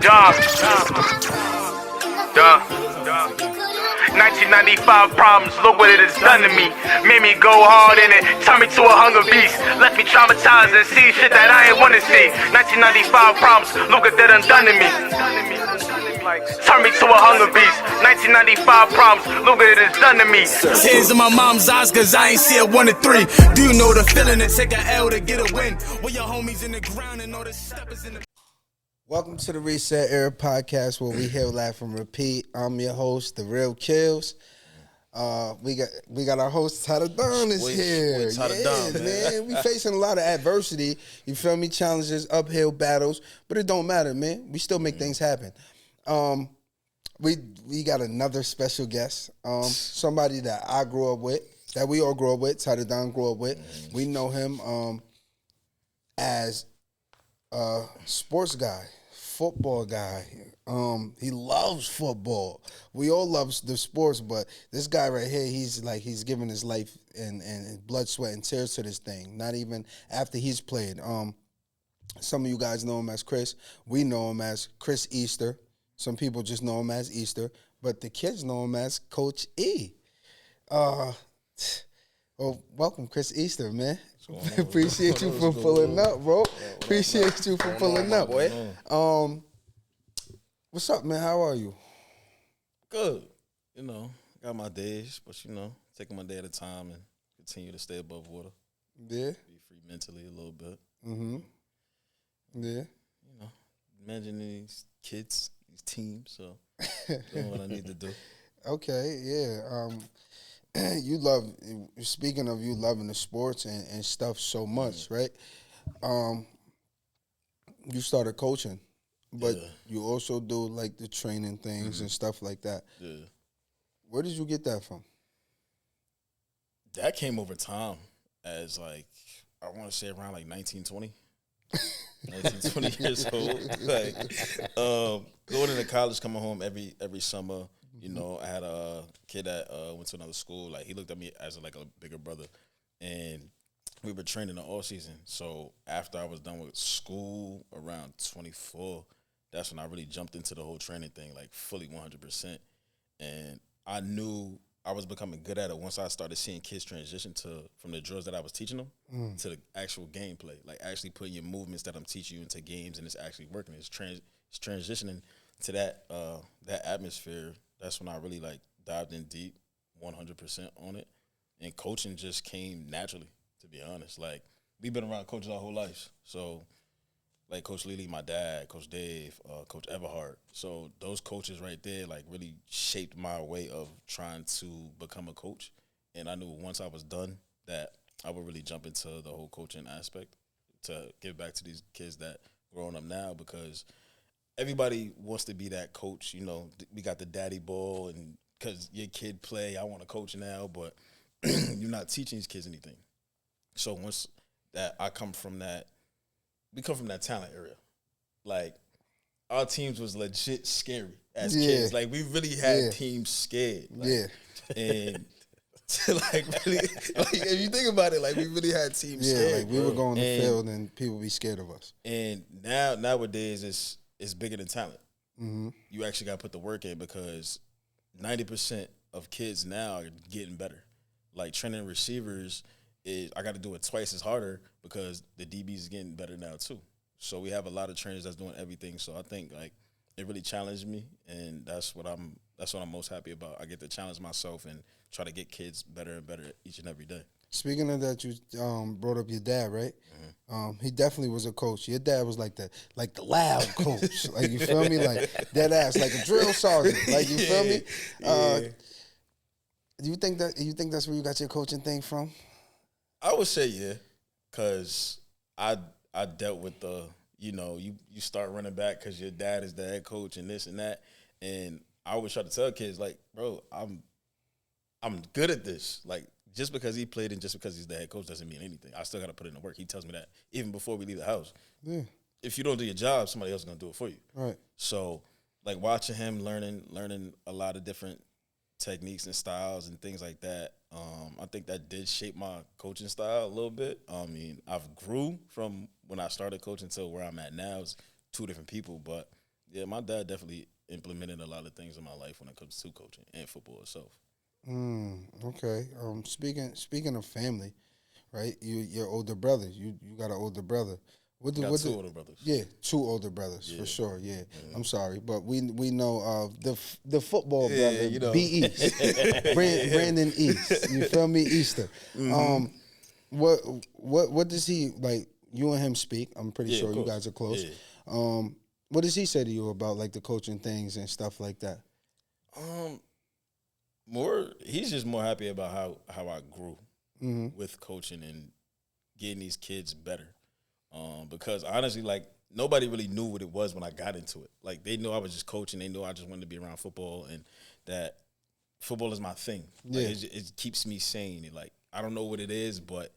Duh. 1995 problems, look what it has done to me. Made me go hard in it, turned me to a hunger beast. Left me traumatized and see shit that I ain't wanna see. 1995 problems, look what that done to me. Turn me to a hunger beast. 1995 problems, look what it has done to me. Tears in my mom's eyes cause I ain't see it 1 to 3. Do you know the feeling to take a L to get a win? With your homies in the ground and all the steppers in the... Welcome to the Reset Era podcast where we hear, laugh, and repeat. I'm your host, The Real Kills. We got our host, Tyler Don is here. Man. We facing a lot of adversity. You feel me? Challenges, uphill battles, but it don't matter, man. We still make things happen. We got another special guest. Somebody that I grew up with, that we all grew up with. Tyler Don grew up with. We know him as a sports guy, football guy. He loves football. We all love the sports, but this guy right here, he's giving his life and blood, sweat, and tears to this thing. Not even after he's played. Some of you guys know him as Chris. We know him as Chris Easter. Some people just know him as Easter, but the kids know him as Coach E. Well, welcome, Chris Easter, man. Appreciate you for pulling up, bro. Appreciate you for pulling up. What's up, man? How are you? Good. Got my days, but taking my day at a time and continue to stay above water. Yeah. Be free mentally a little bit. Mm-hmm. Yeah. Managing these kids, these teams, so doing what I need to do. Okay, yeah. Speaking of you loving the sports and stuff so much, right? You started coaching, but you also do like the training things and stuff like that. Yeah. Where did you get that from? That came over time as I want to say around 1920. 20 years old. Going into college, coming home every summer. I had a kid that went to another school. Like, he looked at me as a bigger brother, and we were training all season. So after I was done with school around 24, that's when I really jumped into the whole training thing, fully 100%. And I knew I was becoming good at it once I started seeing kids transition from the drills that I was teaching them to the actual gameplay, actually putting your movements that I'm teaching you into games, and it's actually working. It's transitioning to that atmosphere. That's when I really dived in deep, 100% on it, and coaching just came naturally. To be honest, we've been around coaches our whole lives, so. Coach Lily, my dad, Coach Dave, Coach Everhart. So those coaches right there, really shaped my way of trying to become a coach. And I knew once I was done that I would really jump into the whole coaching aspect to give back to these kids that growing up now, because everybody wants to be that coach. We got the daddy ball, and because your kid play, I want to coach now, but you're not teaching these kids anything. So once that I come from that, we come from that talent area. Our teams was legit scary as kids. We really had teams scared. And really, if you think about it, we really had teams scared. We would go on the field and people be scared of us. And nowadays, it's bigger than talent. Mm-hmm. You actually got to put the work in, because 90% of kids now are getting better. Training receivers, I got to do it twice as harder because the DBs is getting better now too. So we have a lot of trainers that's doing everything. So I think it really challenged me, and that's what I'm most happy about. I get to challenge myself and try to get kids better and better each and every day. Speaking of that, you brought up your dad, right? Mm-hmm. He definitely was a coach. Your dad was like the loud coach, you feel me, dead ass, like a drill sergeant, you feel me? Do you think that's where you got your coaching thing from? I would say yeah, because I dealt with you start running back because your dad is the head coach and this and that, and I always try to tell kids bro, I'm good at this. Just because he played and just because he's the head coach doesn't mean anything. I still got to put in the work. He tells me that even before we leave the house. Yeah. If you don't do your job, somebody else is gonna do it for you. Right. So watching him learning a lot of different techniques and styles and things like that. I think that did shape my coaching style a little bit. I've grew from when I started coaching to where I'm at now. It's two different people, but Yeah, my dad definitely implemented a lot of things in my life when it comes to coaching and football itself. Okay. Speaking of family, right? Your older brother. You got an older brother. Got two older brothers. Yeah, two older brothers for sure. Yeah, I'm sorry, but we know of the football brother, you know. B East, Brandon East. You feel me, Easter? What does he like? You and him speak. I'm pretty Yeah, sure of you course. guys are close. Yeah. What does he say to you about like the coaching things and stuff like that? He's just more happy about how I grew with coaching and getting these kids better. Because honestly, like nobody really knew what it was when I got into it. Like they knew I was just coaching. They knew I just wanted to be around football and that football is my thing. Like, it keeps me sane. Like I don't know what it is, but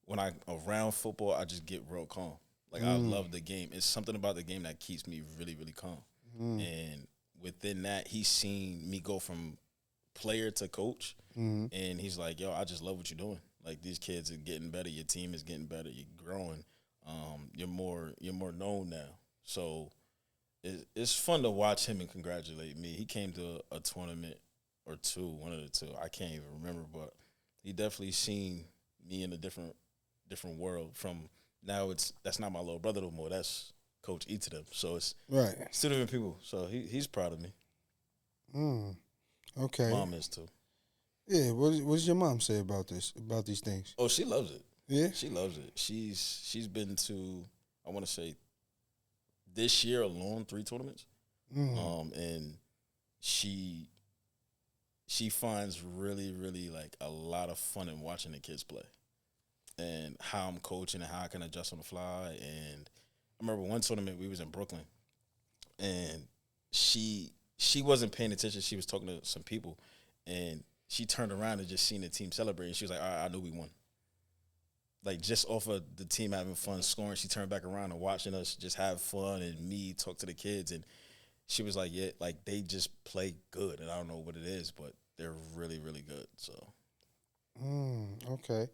when I'm around football, I just get real calm. Like I love the game. It's something about the game that keeps me really, really calm. And within that, he's seen me go from player to coach, and he's like, "Yo, I just love what you're doing. Like these kids are getting better. Your team is getting better. You're growing. You're more known now. So it's fun to watch him and congratulate me. He came to a tournament or two, one of the two. I can't even remember, but he definitely seen me in a different world. From now, that's not my little brother no more. That's Coach E to them. So it's two different people. So he's proud of me. Okay. Mom is too. Yeah. What does your mom say about these things? Oh, she loves it. Yeah. She loves it. She's been to, I want to say, this year alone 3 tournaments. And she finds really, really like a lot of fun in watching the kids play and how I'm coaching and how I can adjust on the fly. And I remember one tournament we was in Brooklyn, and she wasn't paying attention. She was talking to some people, and she turned around and just seen the team celebrate, and she was like, all right, I knew we won. Like, just off of the team having fun scoring, she turned back around and watching us just have fun and me talk to the kids. And she was like, yeah, like, they just play good. And I don't know what it is, but they're really, really good. So. Okay.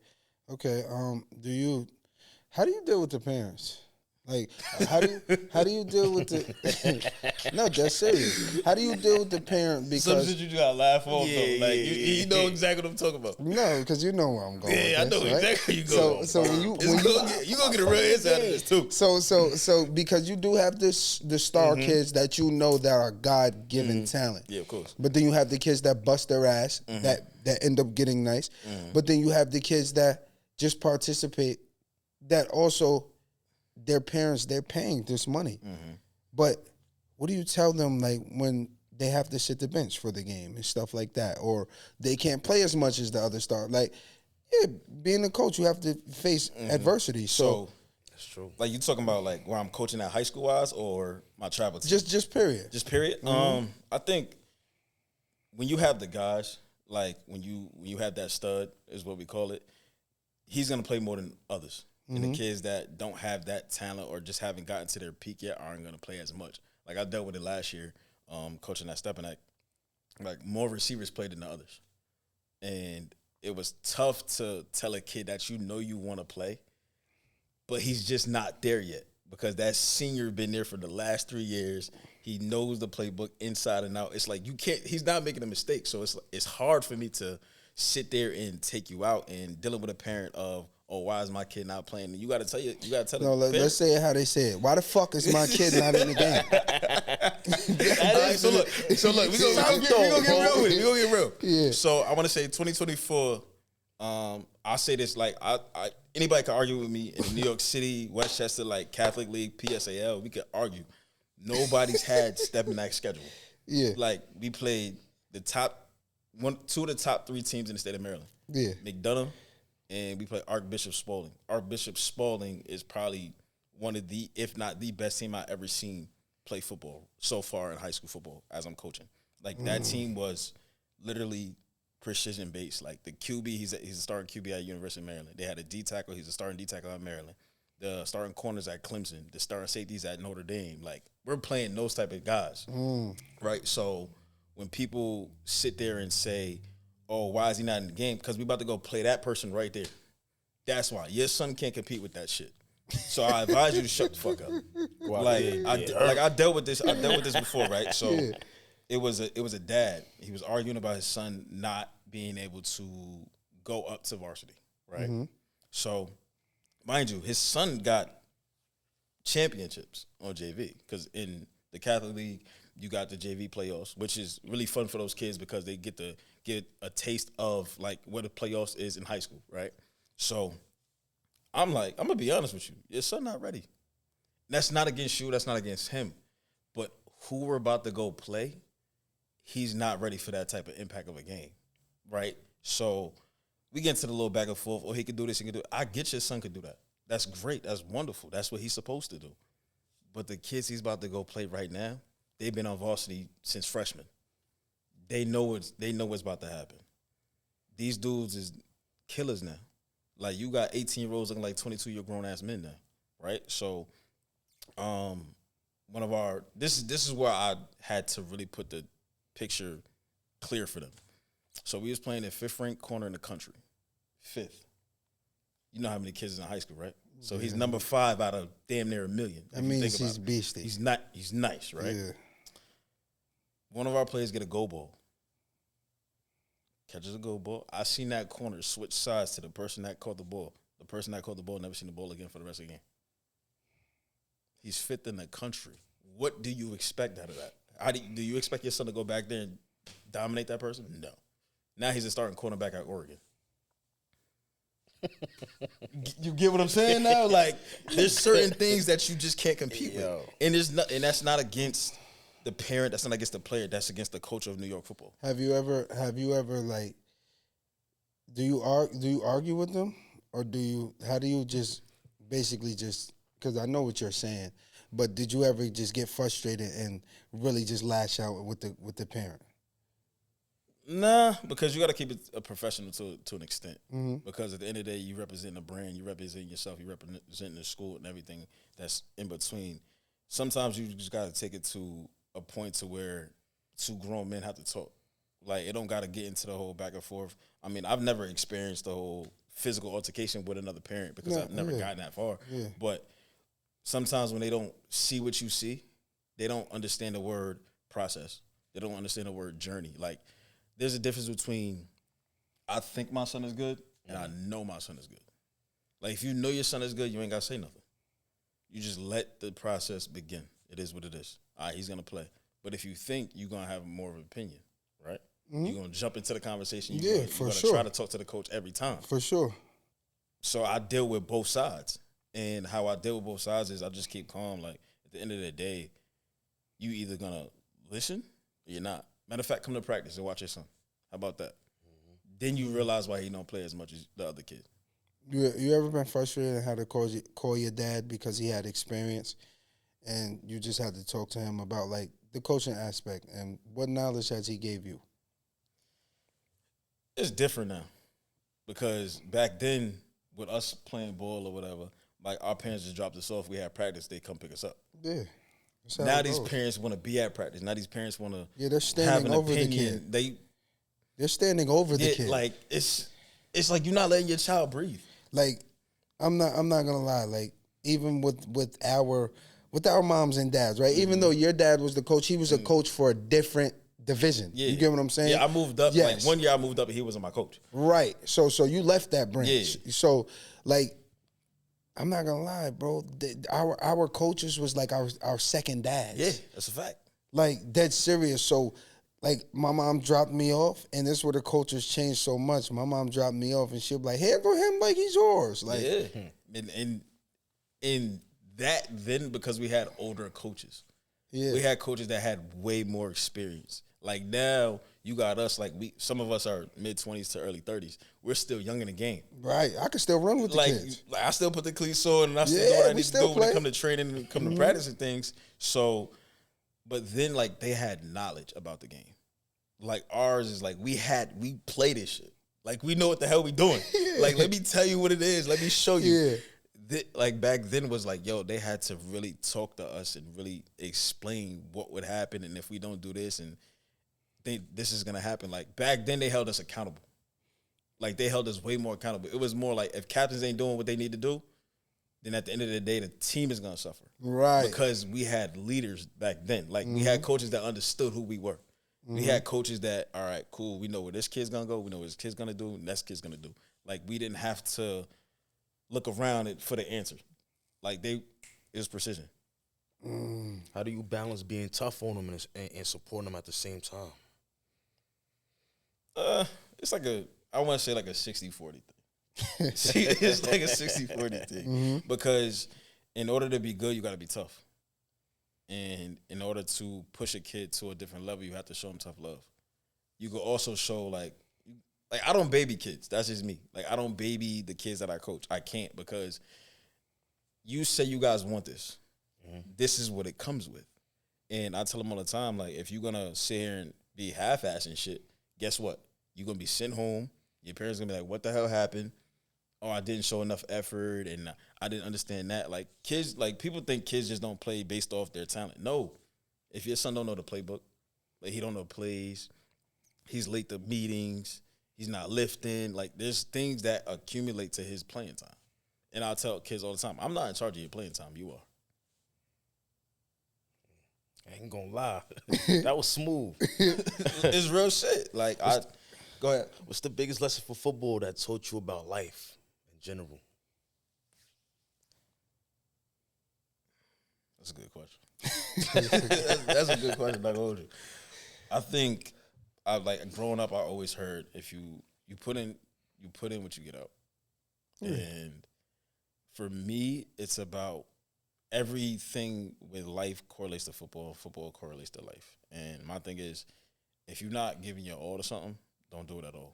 How do you deal with the parents? Like, how do you deal with the? No, that's serious. How do you deal with the parent? Because some shit you just gotta laugh off though. Like you know exactly what I'm talking about. No, because you know where I'm going. Yeah, with this, I know right? exactly where you going. So when you gonna get a real answer out of this too. So because you do have the star kids that you know that are God given talent. Yeah, of course. But then you have the kids that bust their ass that end up getting nice. But then you have the kids that just participate that also. Their parents, they're paying this money. But what do you tell them, like, when they have to sit the bench for the game and stuff like that? Or they can't play as much as the other star? Like, yeah, being a coach, you have to face adversity. So that's true. Like, you talking about, like, where I'm coaching at high school-wise or my travel team? just period. Just period? I think when you have the guys, like, when you have that stud, is what we call it, he's going to play more than others. And the kids that don't have that talent or just haven't gotten to their peak yet aren't going to play as much. Like, I dealt with it last year, coaching at Stepping Act. Like, more receivers played than the others. And it was tough to tell a kid that you know you want to play, but he's just not there yet because that senior been there for the last 3 years. He knows the playbook inside and out. It's like he's not making a mistake. So it's hard for me to sit there and take you out and dealing with a parent of, oh, why is my kid not playing? And you got to tell No, let's say it how they say it. Why the fuck is my kid not in the game? So look, we gonna get real with it. We gonna get real. Yeah. So I want to say 2024. I'll say this, like I anybody can argue with me in New York City, Westchester, like Catholic League, PSAL. We could argue. Nobody's had Stepping Act schedule. Yeah. Like we played two of the top 3 teams in the state of Maryland. Yeah. McDonough. And we play Archbishop Spalding. Archbishop Spalding is probably one of the, if not the best team I've ever seen play football so far in high school football as I'm coaching. Like, that team was literally precision-based. Like, the QB, he's a starting QB at University of Maryland. They had a D tackle. He's a starting D tackle at Maryland. The starting corners at Clemson. The starting safeties at Notre Dame. Like, we're playing those type of guys, right? So when people sit there and say, oh, why is he not in the game? Because we about to go play that person right there. That's why. Your son can't compete with that shit. So I advise you to shut the fuck up. I dealt with this. I dealt with this before, right? So it was a dad. He was arguing about his son not being able to go up to varsity, right? So, mind you, his son got championships on JV because in the Catholic League, you got the JV playoffs, which is really fun for those kids because they get to get a taste of like what the playoffs is in high school, right? So I'm like, I'm gonna be honest with you, your son not ready. That's not against you, that's not against him. But who we're about to go play, he's not ready for that type of impact of a game, right? So we get into the little back and forth. Oh, he could do this, he could do it. I get your son could do that. That's great. That's wonderful. That's what he's supposed to do. But the kids he's about to go play right now, they've been on varsity since freshman. They know what's about to happen. These dudes is killers now. Like you got 18-year-olds looking like 22-year grown-ass men now, right? So one of our this is where I had to really put the picture clear for them. So we was playing in 5th ranked corner in the country. 5th. You know how many kids in high school, right? So he's number 5 out of damn near 1 million. That means he's beastie. He's nice, right? Yeah. One of our players get a go ball. Catches a go ball. I seen that corner switch sides to the person that caught the ball. The person that caught the ball never seen the ball again for the rest of the game. He's 5th in the country. What do you expect out of that? Do you expect your son to go back there and dominate that person? No. Now he's a starting cornerback at Oregon. You get what I'm saying now? Like, there's certain things that you just can't compete with. And that's not against the parent, that's not against the player, that's against the coach of New York football. Have you ever like do you argue with them or how do you just basically just because I know what you're saying, but did you ever just get frustrated and really just lash out with the parent? Nah, because you got to keep it a professional to an extent. Because at the end of the day, you represent a brand, you represent yourself, you represent the school and everything that's in between. Sometimes you just got to take it to a point to where 2 grown men have to talk. Like, it don't got to get into the whole back and forth. I mean, I've never experienced the whole physical altercation with another parent because I've never gotten that far. Yeah. But sometimes when they don't see what you see, they don't understand the word process. They don't understand the word journey. Like, there's a difference between I think my son is good and I know my son is good. Like, if you know your son is good, you ain't got to say nothing. You just let the process begin. It is what it is. All right, he's going to play. But if you think you're going to have more of an opinion, right? You're going to jump into the conversation. You're going to try to talk to the coach every time. For sure. So I deal with both sides. And how I deal with both sides is I just keep calm. Like, at the end of the day, you either going to listen or you're not. Matter of fact, come to practice and watch your son. How about that? Then you realize why he don't play as much as the other kid. You ever been frustrated and had to call your dad because he had experience and you just had to talk to him about, like, the coaching aspect and what knowledge has he gave you? It's different now because back then with us playing ball or whatever, like, our parents just dropped us off. We had practice. They come pick us up. Yeah. Now these parents want to be at practice. Now these parents want to they're standing have an over opinion. the kid. They're standing over the kid. Like, it's like you're not letting your child breathe. Like, I'm not gonna lie. Like, even with our moms and dads, right? Even though your dad was the coach, he was a coach for a different division. Yeah. You get what I'm saying? Yeah, I moved up. Yes. Like, one year I moved up and he wasn't my coach. Right. So you left that branch. Yeah. So, like, I'm not gonna lie, bro. Our coaches was like our second dads. Yeah, that's a fact. Like, dead serious. So, like, my mom dropped me off, and this is where the culture's changed so much. My mom dropped me off, and she'll be like, handle him like he's yours. Like, and that then because we had older coaches. Yeah. We had coaches that had way more experience. Like, now you got us, like, some of us are mid-20s to early 30s. We're still young in the game. Right. I can still run with the kids. Like, I still put the cleats on, and I still do what I need to do when it come to training and come to practice and things. So, but then, like, they had knowledge about the game. Like, ours is like, we play this shit. Like, we know what the hell we doing. Like, let me tell you what it is. Let me show you. Yeah. Like, back then was like, yo, they had to really talk to us and really explain what would happen and if we don't do this and this is going to happen. Like, back then they held us accountable. Like, they held us way more accountable. It was more like, if captains ain't doing what they need to do, then at the end of the day, the team is gonna suffer. Right. Because we had leaders back then. Like we had coaches that understood who we were. We had coaches that, all right, cool, we know where this kid's gonna go, we know what this kid's gonna do, and this kid's gonna do. Like we didn't have to look around it for the answer. Like it was precision. How do you balance being tough on them and supporting them at the same time? It's like I want to say like a 60-40 thing. See, it's like a 60-40 thing. Because in order to be good, you got to be tough. And in order to push a kid to a different level, you have to show them tough love. You could also show like I don't baby kids. That's just me. Like I don't baby the kids that I coach. I can't, because you say you guys want this. This is what it comes with. And I tell them all the time, like, if you're going to sit here and be half-assed and shit, guess what? You're going to be sent home. Your parents going to be like, what the hell happened? Oh, I didn't show enough effort, and I didn't understand that. Like, kids, like, people think kids just don't play based off their talent. No. If your son don't know the playbook, like, he don't know plays, he's late to meetings, he's not lifting, like, there's things that accumulate to his playing time. And I tell kids all the time, I'm not in charge of your playing time. You are. I ain't gonna lie. That was smooth. It's real shit. Like, go ahead. What's the biggest lesson for football that taught you about life in general? That's a good question. That's a good question, not gonna hold you. I think growing up, I always heard if you put in what you get out. And for me, it's about everything with life correlates to football. Football correlates to life. And my thing is, if you're not giving your all to something, don't do it at all.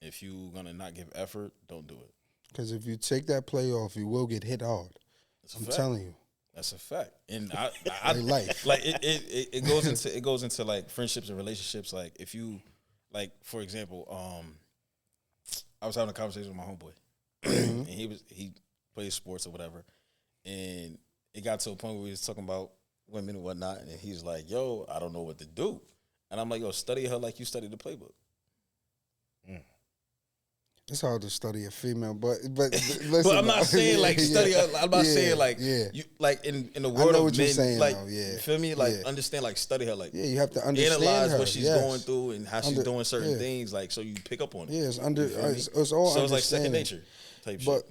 If you're going to not give effort, don't do it. Because if you take that play off, you will get hit hard. I'm telling you. That's a fact. And I life. Like it goes into like friendships and relationships. Like if you, like, for example, I was having a conversation with my homeboy. And he plays sports or whatever. And it got to a point where we was talking about women and whatnot, and he's like, yo, I don't know what to do. And I'm like, yo, study her like you study the playbook. It's hard to study a female, but listen. But I'm not saying like study her. I'm not saying like you like in the world know of what you're men, saying, like though, yeah. you feel me? Like Yeah. understand, like study her, like you have to understand analyze her. what she's Yes. going through and how she's doing certain yeah. things, like so you pick up on it. Yeah, it's You feel me? it's all so it's like second understanding. nature type But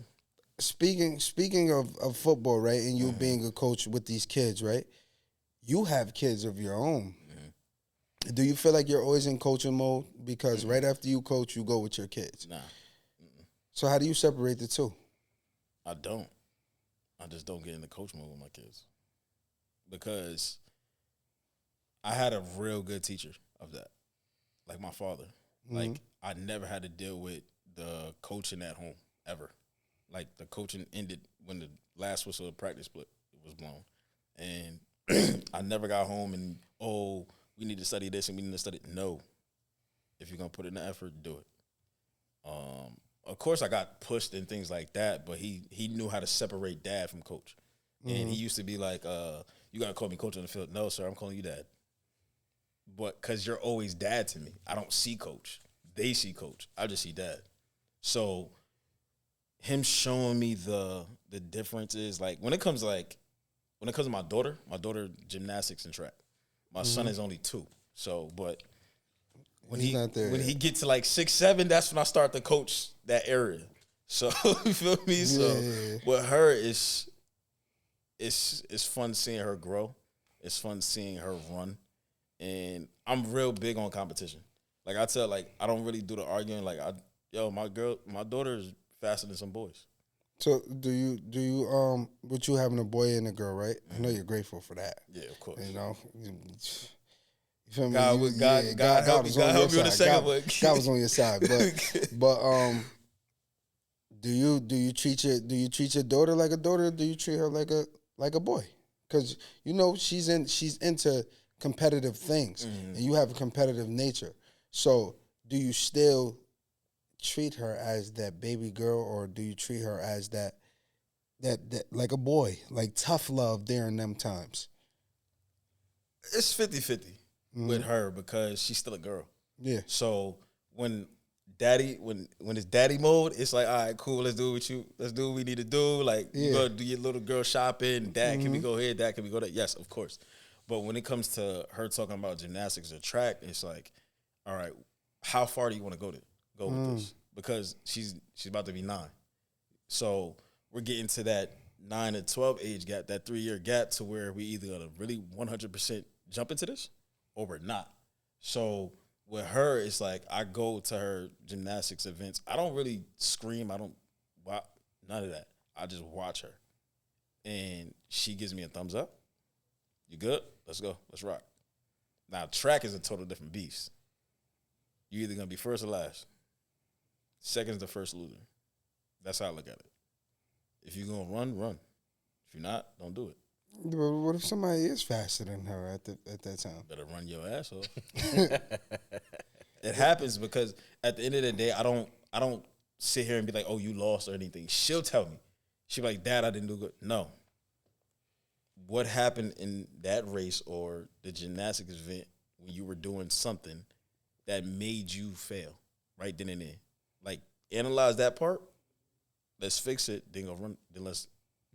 shit. speaking of football, right, and you being a coach with these kids, right, you have kids of your own. Do you feel like you're always in coaching mode? Because right after you coach, you go with your kids. Nah, So how do you separate the two? I don't. I just don't get in the coach mode with my kids because I had a real good teacher of that, like my father. Like I never had to deal with the coaching at home ever. Like the coaching ended when the last whistle of practice split was blown, and I never got home and we need to study this and we need to study. No, if you're gonna put in the effort, do it. Of course, I got pushed and things like that, but he knew how to separate dad from coach. And he used to be like, you got to call me coach on the field. No, sir, I'm calling you dad. But because you're always dad to me. I don't see coach. They see coach. I just see dad. So him showing me the differences, like when it comes to my daughter gymnastics and track. My son is only 2. So, but when he gets to like 6, 7, that's when I start to coach that area. So you feel me? So with her, it's fun seeing her grow. It's fun seeing her run, and I'm real big on competition. Like I tell, like I don't really do the arguing. Like my daughter is faster than some boys. So do you with you having a boy and a girl, right? I know you're grateful for that. Yeah, of course. You know. You feel me? God help me with the second one. God was on your side, but do you treat your daughter like a daughter? Or do you treat her like a boy? Because you know she's into competitive things, and you have a competitive nature. So do you still treat her as that baby girl, or do you treat her as that like a boy, like tough love during them times? It's 50-50 with her because she's still a girl. Yeah. So when daddy when it's daddy mode, it's like, all right, cool, let's do what we need to do. Like you go do your little girl shopping, dad, can we go here, dad, can we go there? Yes, of course. But when it comes to her talking about gymnastics or track, it's like, all right, how far do you want to go with this? Because she's about to be 9. So we're getting to that 9 to 12 age gap, that 3-year gap, to where we either gonna really 100% jump into this or we're not. So with her, it's like I go to her gymnastics events. I don't really scream. I don't none of that. I just watch her, and she gives me a thumbs up. You good? Let's go. Let's rock. Now track is a total different beast. You're either gonna be first or last. Second's the first loser. That's how I look at it. If you're gonna run, run. If you're not, don't do it. But what if somebody is faster than her at that time? Better run your ass off. It happens because at the end of the day, I don't sit here and be like, oh, you lost or anything. She'll tell me. She'll be like, Dad, I didn't do good. No. What happened in that race or the gymnastics event when you were doing something that made you fail right then and there? Like, analyze that part. Let's fix it. Then go run. Then let's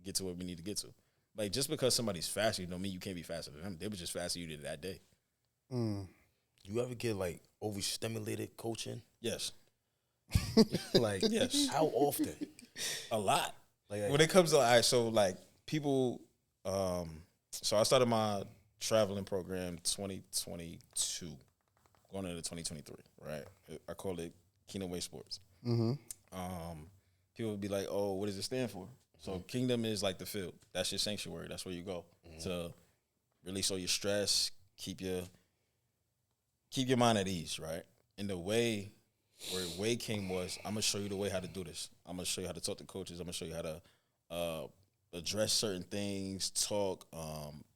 get to what we need to get to. Like, just because somebody's faster, don't mean you can't be faster than them. They were just faster than you did that day. You ever get like overstimulated coaching? Yes. Like, yes. How often? A lot. Like, when it comes to, all right, so like people, so I started my traveling program 2022, going into 2023, right? I call it Kingdom Way Sports. People would be like, oh, what does it stand for? So Kingdom is like the field. That's your sanctuary. That's where you go to release all your stress, keep your mind at ease, right? And the way came was, I'm gonna show you the way how to do this. I'm gonna show you how to talk to coaches. I'm gonna show you how to address certain things, talk,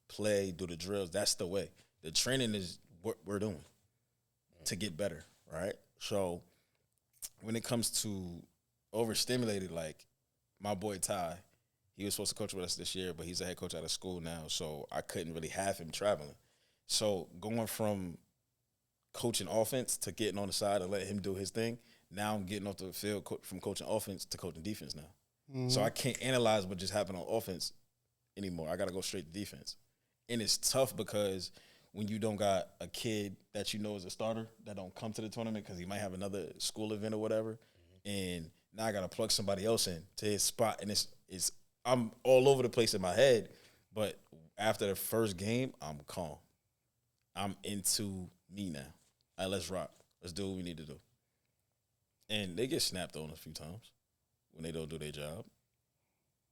play, do the drills. That's the way. The training is what we're doing to get better, right? So when it comes to overstimulated, like my boy Ty, he was supposed to coach with us this year, but he's a head coach out of school now, so I couldn't really have him traveling. So going from coaching offense to getting on the side and letting him do his thing, now I'm getting off the field from coaching offense to coaching defense now. So I can't analyze what just happened on offense anymore. I got to go straight to defense. And it's tough because when you don't got a kid that you know is a starter that don't come to the tournament because he might have another school event or whatever, and now I got to plug somebody else in to his spot, and it's I'm all over the place in my head, but after the first game, I'm calm. I'm into me now. All right, let's rock. Let's do what we need to do. And they get snapped on a few times when they don't do their job.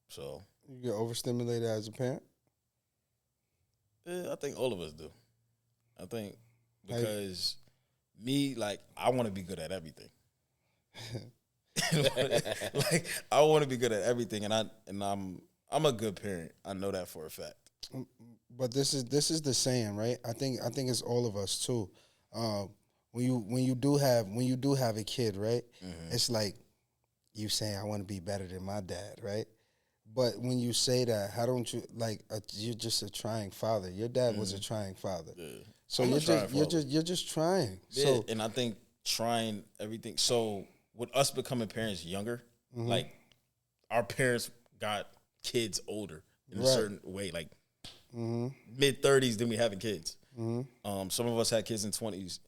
So You get overstimulated as a parent? I think all of us do. I think because me, like, I want to be good at everything. Like I want to be good at everything, and I'm a good parent. I know that for a fact. But this is the saying, right? I think it's all of us too. When you do have a kid, right? It's like you saying, I want to be better than my dad, right? But when you say that, how don't you you're just a trying father. Your dad was a trying father, so you're just trying. Yeah, So and I think trying everything. So with us becoming parents younger, like our parents got kids older in a certain way, like mid-30s, then we having kids. Some of us had kids in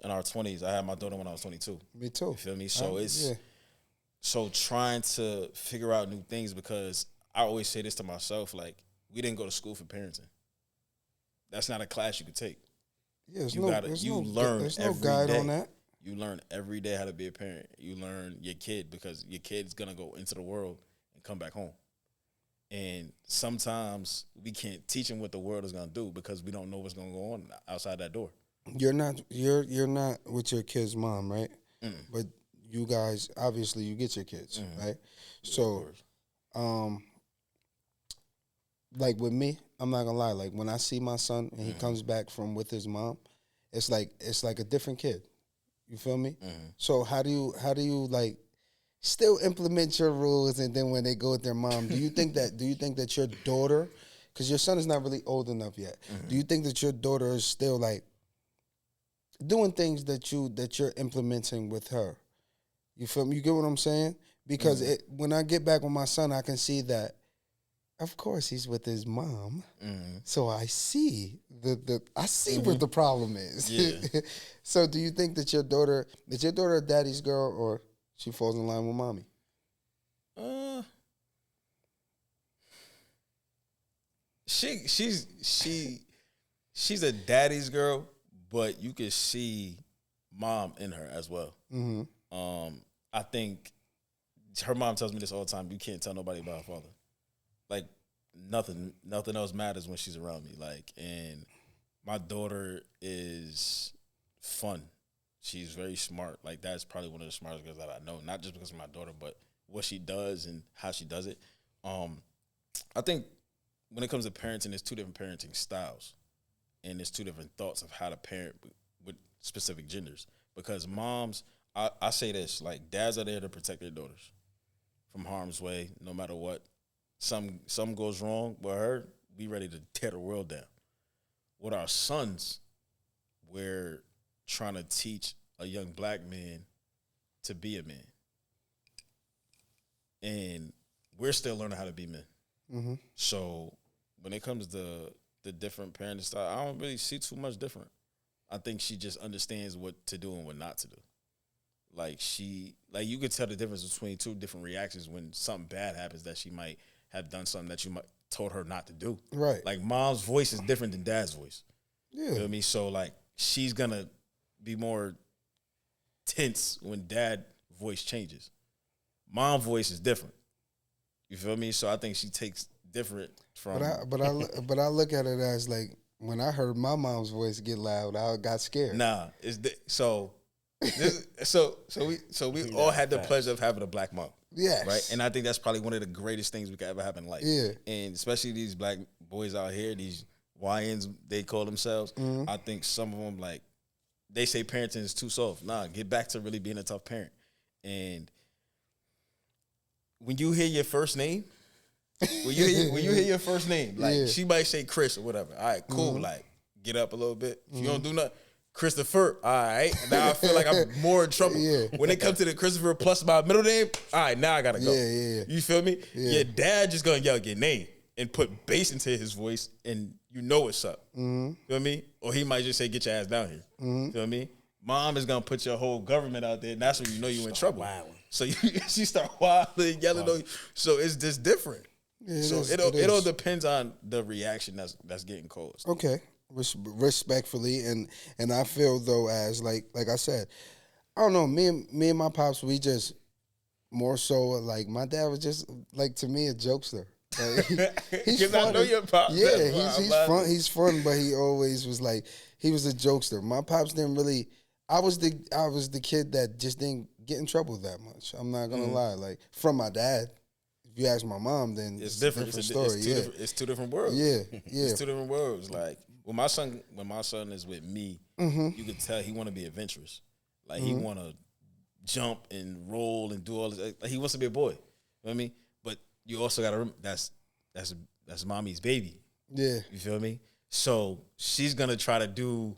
our 20s. I had my daughter when I was 22. Me too. You feel me? So so trying to figure out new things, because I always say this to myself, like, we didn't go to school for parenting. That's not a class you could take. Yeah, there's no guide on that. You learn every day how to be a parent. You learn your kid, because your kid's gonna go into the world and come back home. And sometimes we can't teach them what the world is gonna do because we don't know what's gonna go on outside that door. You're not with your kid's mom, right? But you guys, obviously, you get your kids, right? So, like with me, I'm not gonna lie. Like when I see my son and he comes back from with his mom, it's like a different kid. You feel me? So how do you like still implement your rules, and then when they go with their mom, do you think that your daughter, because your son is not really old enough yet, do you think that your daughter is still like doing things that you're implementing with her? You feel me? You get what I'm saying? Because when I get back with my son, I can see that, of course, he's with his mom. So I see what the problem is. Yeah. So do you think that your daughter a daddy's girl, or she falls in line with mommy? She's a daddy's girl, but you can see mom in her as well. I think her mom tells me this all the time. You can't tell nobody about her father. Like nothing else matters when she's around me. Like, and my daughter is fun. She's very smart. Like, that's probably one of the smartest girls that I know. Not just because of my daughter, but what she does and how she does it. I think when it comes to parenting, there's two different parenting styles, and there's two different thoughts of how to parent with specific genders. Because moms, I say this, like, dads are there to protect their daughters from harm's way, no matter what. Something goes wrong with her, we ready to tear the world down. With our sons, we're trying to teach a young black man to be a man. And we're still learning how to be men. So when it comes to the different parenting style, I don't really see too much different. I think she just understands what to do and what not to do. Like, you could tell the difference between two different reactions when something bad happens, that she might have done something that you might told her not to do. Right. Like, mom's voice is different than dad's voice. Yeah. You know what I mean? So, like, she's gonna be more tense when dad voice changes. Mom voice is different. You feel me? So I think she takes different from. But I look at it as, like, when I heard my mom's voice get loud, I got scared. Nah, so we all had the pleasure of having a black mom. Yes. Right? And I think that's probably one of the greatest things we could ever have in life. Yeah. And especially these black boys out here, these YNs, they call themselves. I think some of them, like, they say parenting is too soft. Nah, get back to really being a tough parent. And when you hear your first name, when you hear your first name, like, she might say Chris or whatever. All right, cool. Like, get up a little bit. If you don't do nothing, Christopher, all right. Now I feel like I'm more in trouble. When it comes to the Christopher plus my middle name, all right, now I gotta go. You feel me? Your dad just gonna yell your name and put bass into his voice, and you know what's up. You feel me? Or he might just say, get your ass down here. You feel me? Mom is gonna put your whole government out there, and that's when you know you in trouble. So she start wilding, yelling on you. So it's just different. So it all depends on the reaction that's getting caused. Okay, respectfully, and I feel, though, as like I said, I don't know. Me and my pops, we just more so, like, my dad was just, like, to me, a jokester. Like, he's fun. I know your pops. Yeah, he's fun. He's fun, but he always was like, he was a jokester. My pops didn't really. I was the kid that just didn't get in trouble that much. I'm not gonna lie. Like, from my dad. If you ask my mom, then it's different. It's a different story. It's two different worlds. Yeah. It's two different worlds. Like, when my son is with me, you can tell he want to be adventurous. Like, he want to jump and roll and do all this. Like, he wants to be a boy. You know what I mean? But you also got to remember that's mommy's baby. Yeah. You feel me? So she's gonna try to do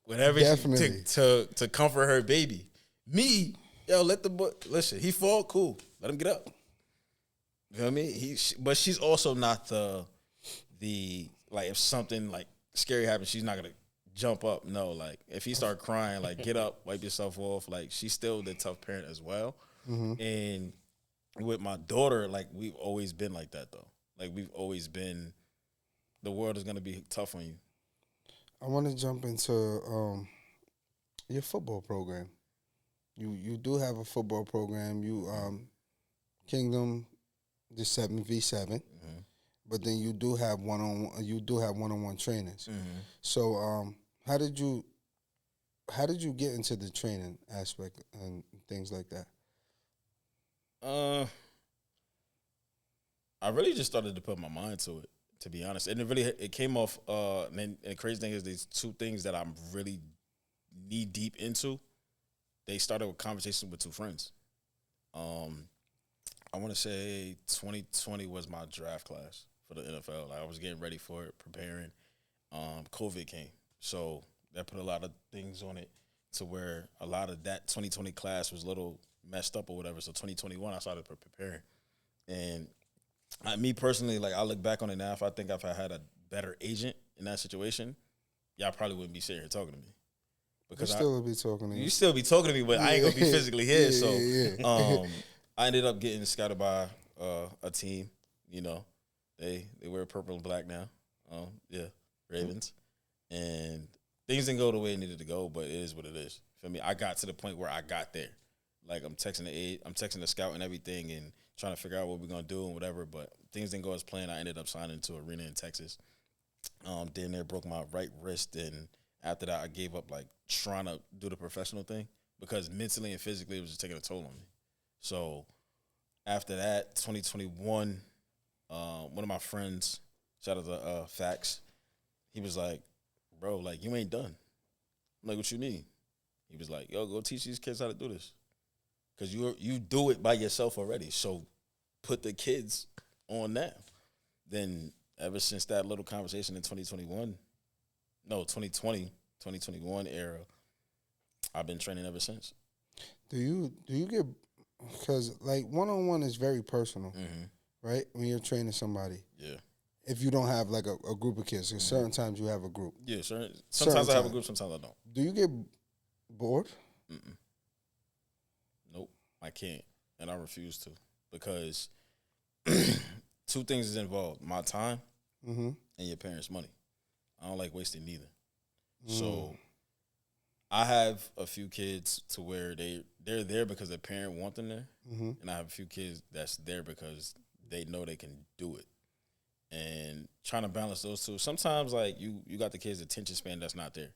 whatever to comfort her baby. Me, let the boy listen. He fall, cool. Let him get up. You know what I mean? But she's also not the like, if something like scary happens, she's not gonna jump up. No, like, if he start crying, like, get up, wipe yourself off. Like, she's still the tough parent as well. And with my daughter, like, we've always been like that, though. Like, we've always been, the world is gonna be tough on you. I want to jump into your football program. You do have a football program. You Kingdom, the 7v7, but then you do have one-on-one trainings. So how did you get into the training aspect and things like that? I really just started to put my mind to it, to be honest. And it came off, and the crazy thing is, these two things that I'm really knee deep into, they started with conversations with two friends. I want to say 2020 was my draft class for the NFL. Like, I was getting ready for it, preparing. COVID came. So that put a lot of things on it, to where a lot of that 2020 class was a little messed up or whatever. So 2021, I started preparing. And me personally, like I look back on it now, if I think if I had a better agent in that situation, y'all probably wouldn't be sitting here talking to me. Because still will be talking to you. You still be talking to me, but I ain't gonna be physically here. Yeah. I ended up getting scouted by a team. You know, they wear purple and black now. Ravens, and things didn't go the way it needed to go, but it is what it is. For me, I got to the point where I got there. Like I'm texting the scout and everything, and trying to figure out what we're gonna do and whatever. But things didn't go as planned. I ended up signing to Arena in Texas. Then there broke my right wrist, and after that, I gave up like trying to do the professional thing because mentally and physically it was just taking a toll on me. So after that, 2021, one of my friends, shout out to Fax, he was like, "Bro, like you ain't done." I'm like, "What you mean?" He was like, "Yo, go teach these kids how to do this, because you do it by yourself already. So put the kids on that." Then ever since that little conversation in 2021 era, I've been training ever since. Do you get, because like one-on-one is very personal, right? When you're training somebody. Yeah. If you don't have like a group of kids, because certain times you have a group. Yeah, sure. Sometimes I have a group, sometimes I don't. Do you get bored? Nope, I can't, and I refuse to, because two things is involved: my time and your parents' money. I don't like wasting neither. So I have a few kids to where they're there because their parent want them there, and I have a few kids that's there because they know they can do it. And trying to balance those two. Sometimes like you got the kids' attention span that's not there,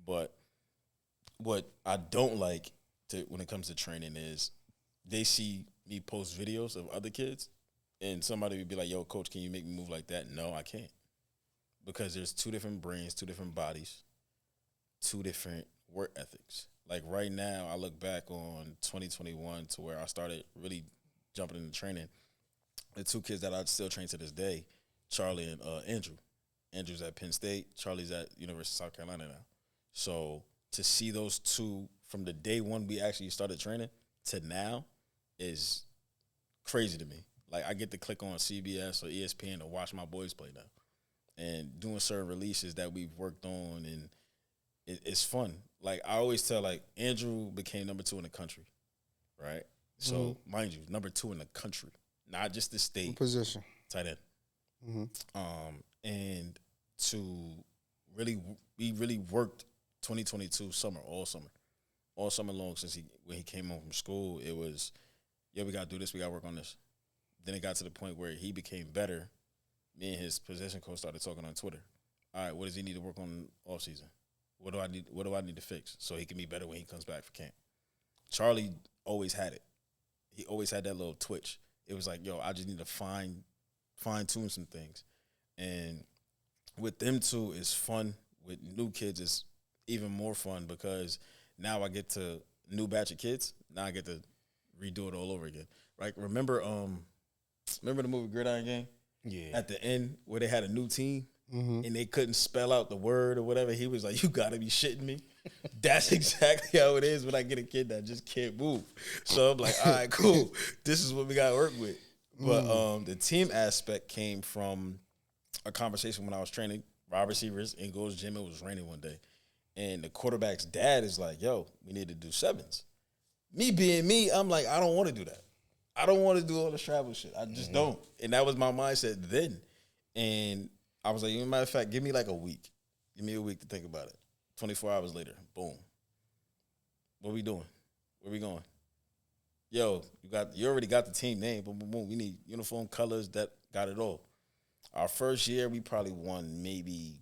but what I don't like when it comes to training is they see me post videos of other kids, and somebody would be like, "Yo, coach, can you make me move like that?" No, I can't, because there's two different brains, two different bodies, two different work ethics. Like right now, I look back on 2021 to where I started really jumping into training. The two kids that I still train to this day, Charlie and Andrew. Andrew's at Penn State. Charlie's at University of South Carolina now. So to see those two from the day one we actually started training to now is crazy to me. Like I get to click on CBS or ESPN to watch my boys play now, and doing certain releases that we've worked on, and it's fun. Like I always tell, like Andrew became number 2 in the country, right? So mind you, number 2 in the country, not just the state. What position? Tight end. And we really worked 2022 all summer long since when he came home from school. It was, yeah, we gotta do this, we gotta work on this. Then it got to the point where he became better. Me and his position coach started talking on Twitter. All right, what does he need to work on off season? What do I need to fix so he can be better when he comes back for camp? Charlie always had it. He always had that little twitch. It was like, yo, I just need to fine tune some things. And with them two, it's fun. With new kids, it's even more fun because now I get to new batch of kids. Now I get to redo it all over again. Right? Remember the movie Gridiron Gang? Yeah. At the end where they had a new team and they couldn't spell out the word or whatever. He was like, "You gotta be shitting me." That's exactly how it is when I get a kid that just can't move. So I'm like, all right, cool. This is what we gotta work with. But the team aspect came from a conversation when I was training wide receivers in Gold's Gym. It was raining one day. And the quarterback's dad is like, "Yo, we need to do 7s." Me being me, I'm like, I don't want to do that. I don't want to do all this travel shit. I just don't. And that was my mindset then. And I was like, matter of fact, give me like a week. Give me a week to think about it. 24 hours later, boom. What we doing? Where we going? Yo, you already got the team name. Boom, boom, boom. We need uniform colors. That got it all. Our first year, we probably won maybe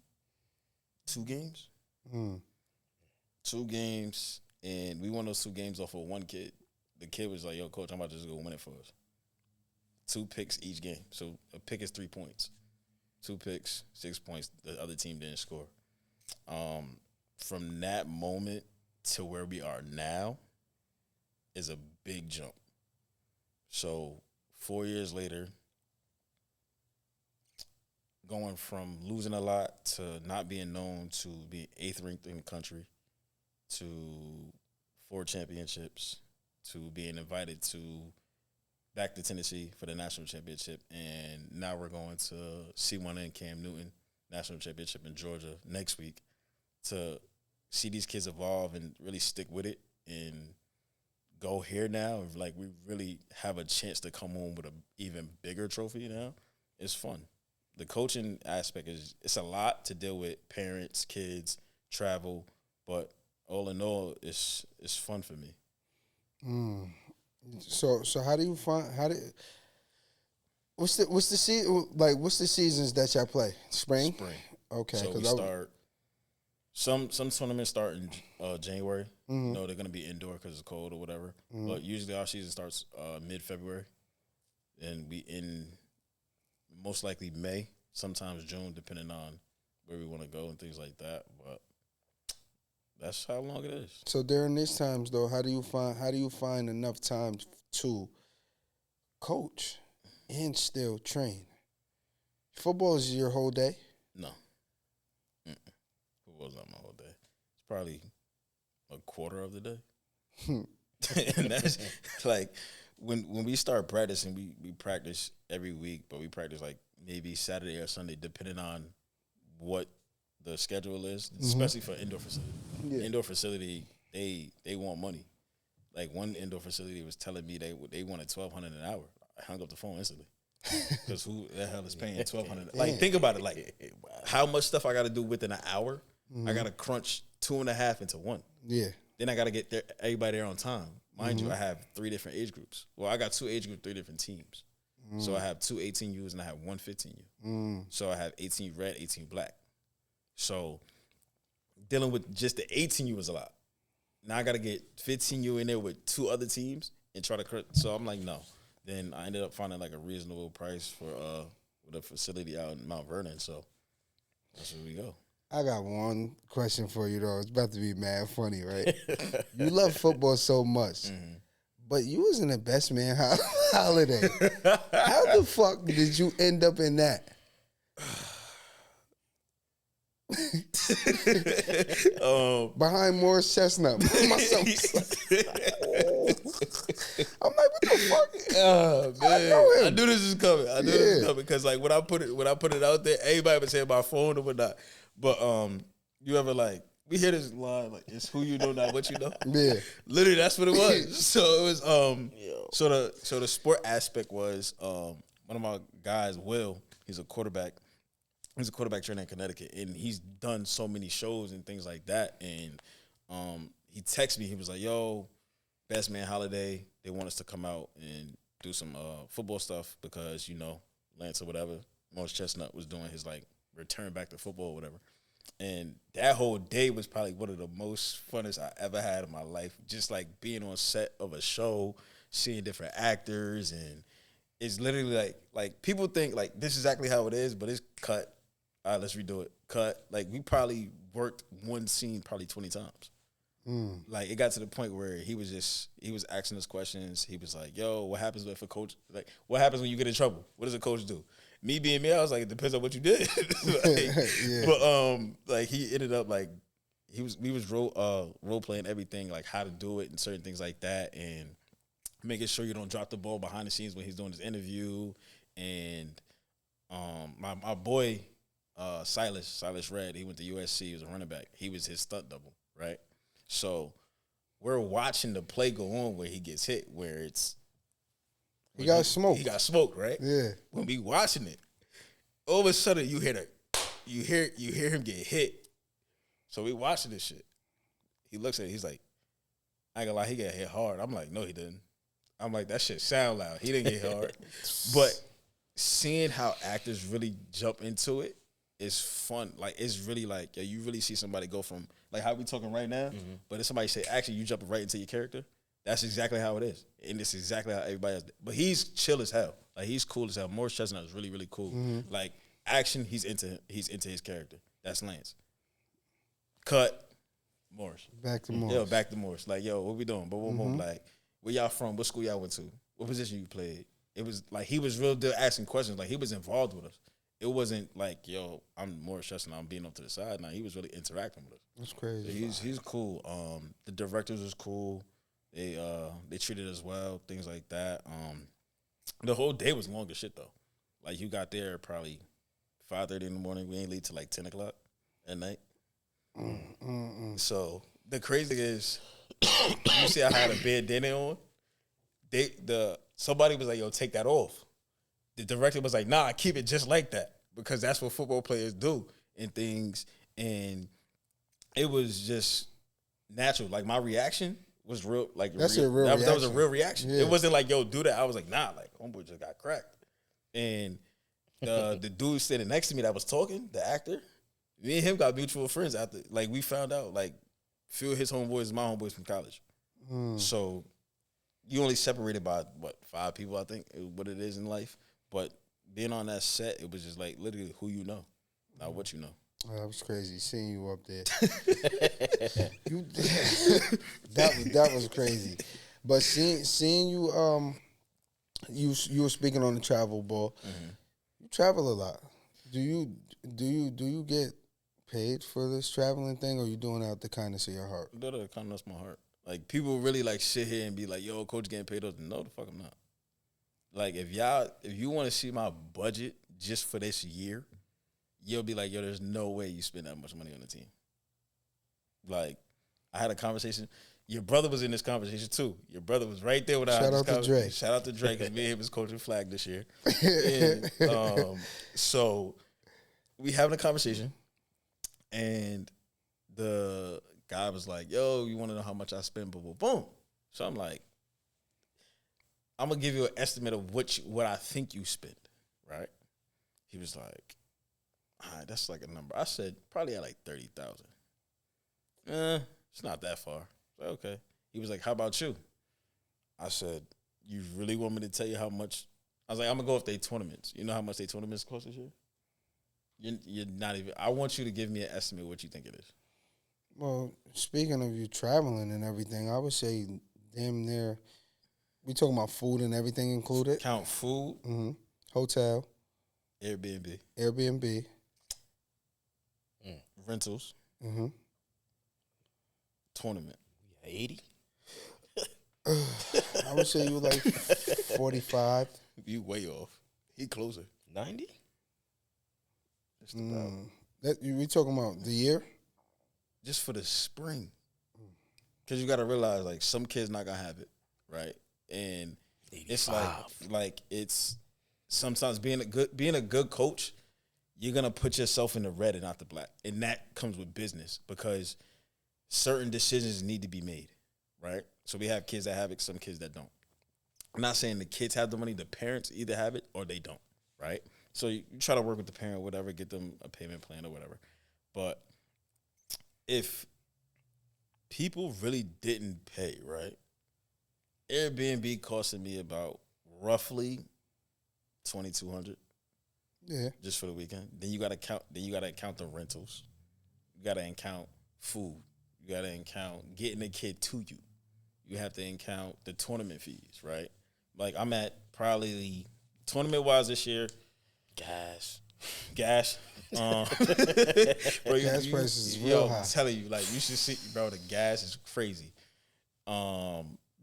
2 games. 2 games, and we won those 2 games off of one kid. The kid was like, "Yo, coach, I'm about to just go win it for us." 2 picks each game. So a pick is 3 points. 2 picks, 6 points. The other team didn't score. From that moment to where we are now is a big jump. So 4 years later, going from losing a lot to not being known to being 8th ranked in the country to 4 championships to being invited to back to Tennessee for the national championship, and now we're going to C1N Cam Newton national championship in Georgia next week to see these kids evolve and really stick with it and go here now. Like, we really have a chance to come home with an even bigger trophy now. It's fun. The coaching aspect it's a lot to deal with, parents, kids, travel, but all in all, it's fun for me. So how do you find what's the seasons that y'all play? Spring. Okay. So we start. Some tournaments start in January. Mm-hmm. You know, they're gonna be indoor because it's cold or whatever. Mm-hmm. But usually our season starts mid-February, and we in most likely May, sometimes June, depending on where we want to go and things like that. But that's how long it is. So during these times, though, how do you find enough time to coach and still train? Football is your whole day. No, football's not my whole day. It's probably a quarter of the day, and that's like when we start practicing, we practice every week, but we practice like maybe Saturday or Sunday, depending on what the schedule is, especially for indoor facility. Yeah. Indoor facility, they want money. Like, one indoor facility was telling me they wanted $1,200 an hour. I hung up the phone instantly because who the hell is paying $1,200? Like, think about it. Like, how much stuff I got to do within an hour? I got to crunch 2.5 into 1. Yeah. Then I got to get everybody there on time. Mind you, I have 3 different age groups. Well, I got 2 age groups, 3 different teams. So I have 2 18Us and I have 1 15U. So I have 18 red, 18 black. So dealing with just the 18U was a lot. Now I got to get 15U in there with 2 other teams and try to. So I'm like, no. Then I ended up finding like a reasonable price for with a facility out in Mount Vernon. So that's where we go. I got one question for you, though. It's about to be mad funny, right? You love football so much, but you was in the best man holiday. How the fuck did you end up in that? Behind Morris Chestnut. Myself. I'm like, what the fuck? Oh, man. I know him. I knew this was coming. I knew this was coming because, like, when I put it out there, everybody would say my phone or whatnot. But you ever, like, we hear this line, like, it's who you know, not what you know. Yeah. Literally, that's what it was. So it was so the sport aspect was one of my guys, Will, he's a quarterback. He's a quarterback trainer in Connecticut, and he's done so many shows and things like that. And he texted me. He was like, yo, Best Man Holiday, they want us to come out and do some football stuff because, you know, Lance or whatever, Morris Chestnut was doing his, like, return back to football or whatever. And that whole day was probably one of the most funnest I ever had in my life. Just, like, being on set of a show, seeing different actors, and it's literally like people think, like, this is exactly how it is, but it's cut. All right, let's redo it. Cut. Like, we probably worked one scene probably 20 times. Like, it got to the point where he was asking us questions. He was like, yo, what happens if a coach, like, what happens when you get in trouble? What does a coach do? Me being me, I was like, it depends on what you did. Yeah. But, like, he ended up, like, we was role playing everything, like how to do it and certain things like that, and making sure you don't drop the ball behind the scenes when he's doing his interview. And my boy, Silas Red, he went to USC. He was a running back. He was his stunt double, right? So we're watching the play go on where he gets hit, where it's He got smoked. He got smoked, right? Yeah. When we watching it, all of a sudden you hear him get hit. So we watching this shit. He looks at it. He's like, I ain't gonna lie, he got hit hard. I'm like, no, he didn't. I'm like, that shit sound loud. He didn't get hit hard. But seeing how actors really jump into it is fun. Like, it's really like, yo, you really see somebody go from, like how we talking right now, but if somebody say action, you jumping right into your character. That's exactly how it is. And it's exactly how everybody else. But he's chill as hell. Like, he's cool as hell. Morris Chestnut is really, really cool. Like, action, he's into his character. That's Lance. Cut, Morris. Back to Morris. Yo, back to Morris. Like, yo, what we doing? Boom, boom, boom. Like, where y'all from? What school y'all went to? What position you played? It was like he was real deal asking questions. Like, he was involved with us. It wasn't like, yo, I'm Morris Chestnut, I'm being up to the side. Nah, he was really interacting with us. That's crazy. So he's cool. The directors was cool. They treated us well, things like that. The whole day was long as shit though. Like you got there probably 5:30 in the morning. We ain't leave till like 10 o'clock at night. So the crazy is, you see I had a bandana on. Somebody was like, "Yo, take that off." The director was like, "Nah, keep it just like that because that's what football players do and things." And it was just natural. Like my reaction was real. Like That's real, a real that was a reaction. real reaction. Yeah. It wasn't like, "Yo, do that." I was like, "Nah." Like homeboy just got cracked. And the dude sitting next to me that was talking, the actor, me and him got mutual friends after. Like we found out, like few of his homeboys, my homeboys from college. So you only separated by what 5 people, I think, is what it is in life. But being on that set, it was just like literally who you know, not what you know. Oh, that was crazy seeing you up there. that was crazy. But seeing you, you were speaking on the travel ball. You travel a lot. Do you get paid for this traveling thing, or you doing it out the kindness of your heart? That kind of my heart. Like people really like sit here and be like, "Yo, coach getting paid us." No, the fuck I'm not. Like if you want to see my budget just for this year, you'll be like, "Yo, there's no way you spend that much money on the team." Like I had a conversation. Your brother was in this conversation too. Your brother was right there with us. Shout out to Dre. Shout out to Dre because me and him was coaching flag this year. And, so we having a conversation, and the guy was like, "Yo, you want to know how much I spend?" Boom, boom, boom. So I'm like, "I'm gonna give you an estimate of what I think you spend." Right? He was like, "All right, that's like a number." I said, "Probably at like 30,000." It's not that far. I said, okay. He was like, "How about you?" I said, "You really want me to tell you how much?" I was like, "I'm gonna go with their tournaments. You know how much their tournaments cost this year? You're not even. I want you to give me an estimate of what you think it is." Well, speaking of you traveling and everything, I would say damn near. We talking about food and everything included. Count food, Hotel, Airbnb, rentals, tournament. 80? I would say you like 45. You way off. He closer. 90? Just about. We talking about the year? Just for the spring. Because you got to realize, like, some kids not going to have it, right? And 85. it's like it's sometimes being a good coach, you're going to put yourself in the red and not the black. And that comes with business because certain decisions need to be made, right? So we have kids that have it, some kids that don't. I'm not saying the kids have the money. The parents either have it or they don't, right? So you try to work with the parent, whatever, get them a payment plan or whatever. But if people really didn't pay, right? Airbnb costing me about roughly $2,200. Yeah. Just for the weekend. Then you gotta count the rentals. You gotta count food. You gotta count getting the kid to you. You have to count the tournament fees, right? Like I'm at probably tournament wise this year. Gas. Bro, Gas prices is real high. I'm telling you, like you should see, bro. The gas is crazy.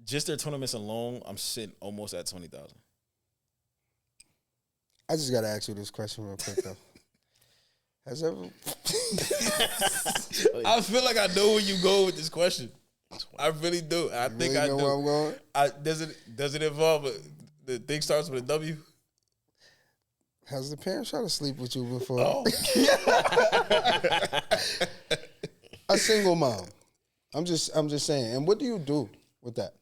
Just their tournaments alone, I'm sitting almost at 20,000. I just gotta ask you this question real quick though. Has ever? I feel like I know where you go with this question. I really do. I think really I know do. where I'm going? Does it involve the thing starts with a W? Has the parents tried to sleep with you before? Oh. A single mom. I'm just saying. And what do you do with that?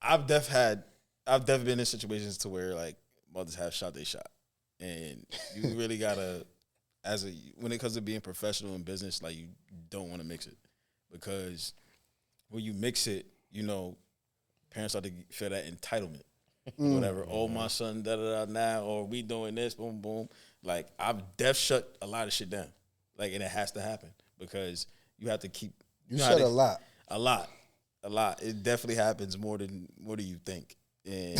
I've definitely been in situations to where like mothers have shot their shot, and you really gotta, when it comes to being professional in business, like you don't want to mix it because when you mix it, you know, parents start to feel that entitlement, whatever. Oh, my son, da da da now, or we doing this, boom boom. Like I've shut a lot of shit down, like, and it has to happen because you have to keep. You shut a lot. A lot. It definitely happens more than you think. And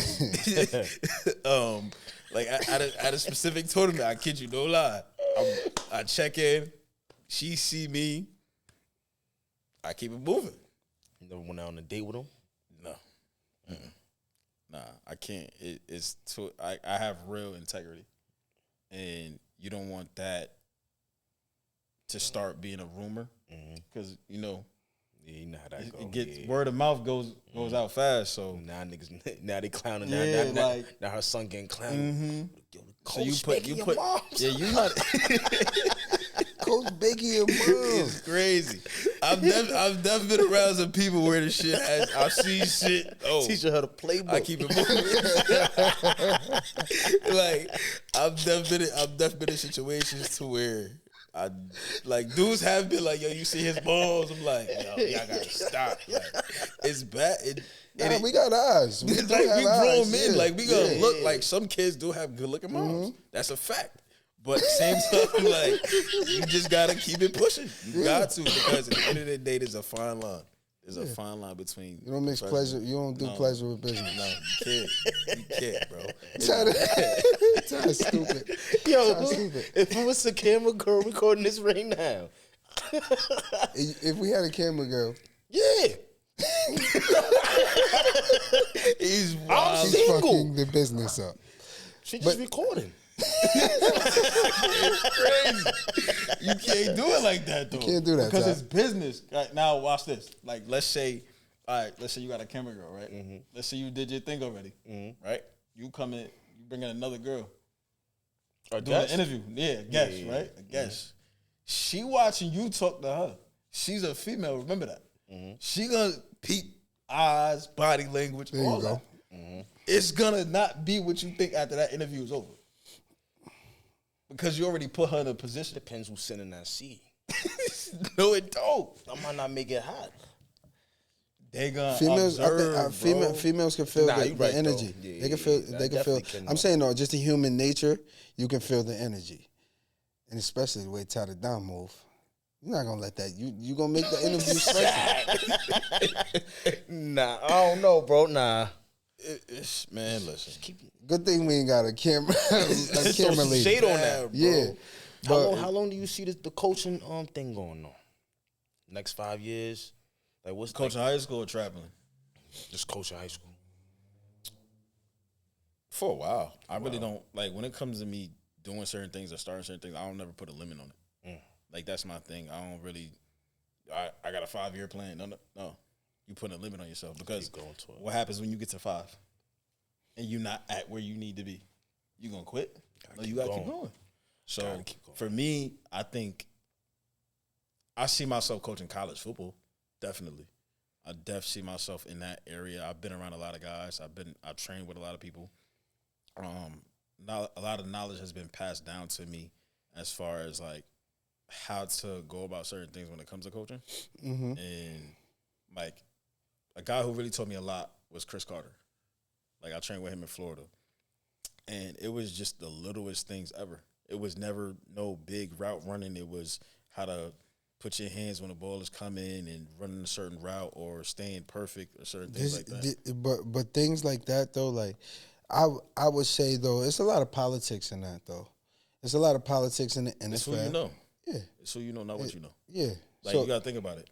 like at a specific tournament, I kid you, no lie. I check in, she see me, I keep it moving. You never went out on a date with him? I can't. It's too. I have real integrity, and you don't want that to start being a rumor because you know. Yeah, you know how that goes. It gets word of mouth goes out fast. So now niggas, now they clowning. Yeah, Now her son getting clowned. Yo, the so coach you put moms. yeah you not. Coach Biggie and mom. It's crazy. I've never been around some people where the shit. I've seen shit. Oh, Teaching her the playbook. I keep it moving. Like I've never been in situations to where I like dudes have been like, yo, you see his balls. I'm like, yo, y'all gotta stop. Like, it's bad. We got eyes. We Like do have we grown eyes. men, Yeah. like we gonna Yeah. look like some kids do have good looking moms. That's a fact. But same time, like you just gotta keep it pushing. You got to because at the end of the day, there's a fine line. There's a fine line between You don't mix pleasure. You don't do pleasure with business. No, you can't, bro. That's stupid. Yo, That's stupid. if it was a camera girl recording this right now, If we had a camera girl, yeah, He's I'm wild. she's single. fucking the business up. She just recording. Crazy. You can't do it like that though. can't do that, because Ty. it's business. Right, now, watch this. Like, let's say you got a camera girl, right? Let's say you did your thing already, right? You come in, you bring in another girl, A doing an guest? interview. Yeah, a guest, right? A guest. She watching you talk to her. She's a female. Remember that. She gonna peep eyes, body language, There all you go. that. It's gonna not be what you think after that interview is over. Because you already put her in a position. Depends who's sending that seed. No, it don't. I might not make it hot. They gonna Females, observe, bro. females can feel Nah, the you right, energy. though. Yeah, they can yeah, feel. yeah. They can I feel. definitely can, I'm though. saying no, just the human nature. You can feel the energy, and especially the way Ty the Don move. You're not gonna let that. You gonna make the interview special. Nah, I don't know, bro. Nah. Man, listen. Good thing we ain't got a camera. A camera lady. Shade on that. Yeah. How long do you see the coaching thing going on? Next 5 years? Like what's Coaching high school or traveling? just coaching high school? For a while. I really don't like when it comes to me doing certain things or starting certain things, I don't never put a limit on it. Like that's my thing. I don't really I got a 5-year plan. No. You putting a limit on yourself because Keep going to it. what happens when you get to 5 and you're not at where you need to be? You gonna quit? No, you gotta keep going. So Gotta keep going. for me, I think I see myself coaching college football. Definitely. I definitely see myself in that area. I've been around a lot of guys. I've trained with a lot of people. A lot of knowledge has been passed down to me as far as like how to go about certain things when it comes to coaching. And like a guy who really taught me a lot was Chris Carter. Like I trained with him in Florida. And it was just the littlest things ever. It was never no big route running. It was how to put your hands when the ball is coming and running a certain route or staying perfect or certain things like that. But things like that though, like I would say though, it's a lot of politics in that though. It's a lot of politics in the NFL. It's who you know. Yeah. It's who you know, not what you know. Yeah. Like So you gotta think about it.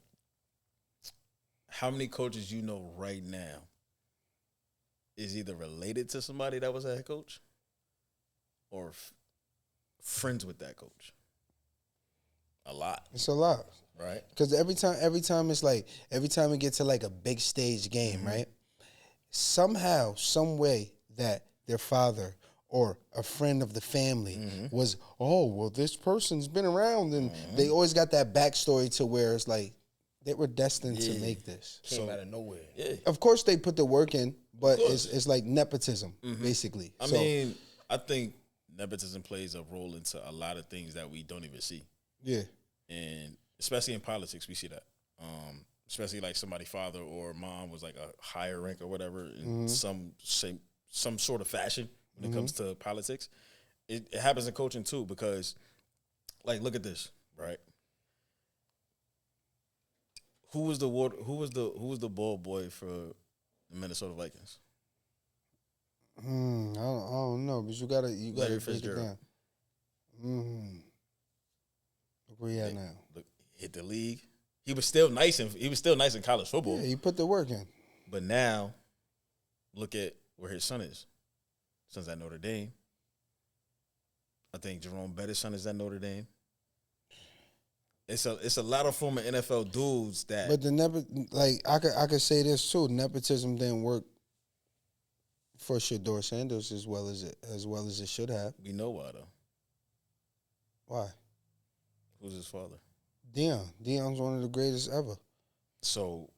How many coaches you know right now is either related to somebody that was a head coach or friends with that coach? A lot, it's a lot. right? Because every time it's like every time we get to like a big stage game, right? Somehow, some way that their father or a friend of the family was, oh, well, this person's been around, and they always got that backstory to where it's like they were destined to make this. Came out of nowhere. Yeah. Of course, they put the work in, but it's like nepotism, basically. I mean, I think nepotism plays a role into a lot of things that we don't even see. yeah, And especially in politics, we see that. Especially like somebody's father or mom was like a higher rank or whatever in some sort of fashion when it comes to politics. It happens in coaching too because, like, look at this, right? Who was the ball boy for the Minnesota Vikings? I don't know, but you gotta Larry break it Fitzgerald. down. Look where he at now. Look, hit the league. He was still nice in college football. Yeah, he put the work in. But now, look at where his son is. Son's at Notre Dame. I think Jerome Bettis' son is at Notre Dame. It's a lot of former NFL dudes that. But I could say this too. Nepotism didn't work for Shador Sanders as well as it should have. We know why though. Why? Who's his father? Deion. Deion's one of the greatest ever. So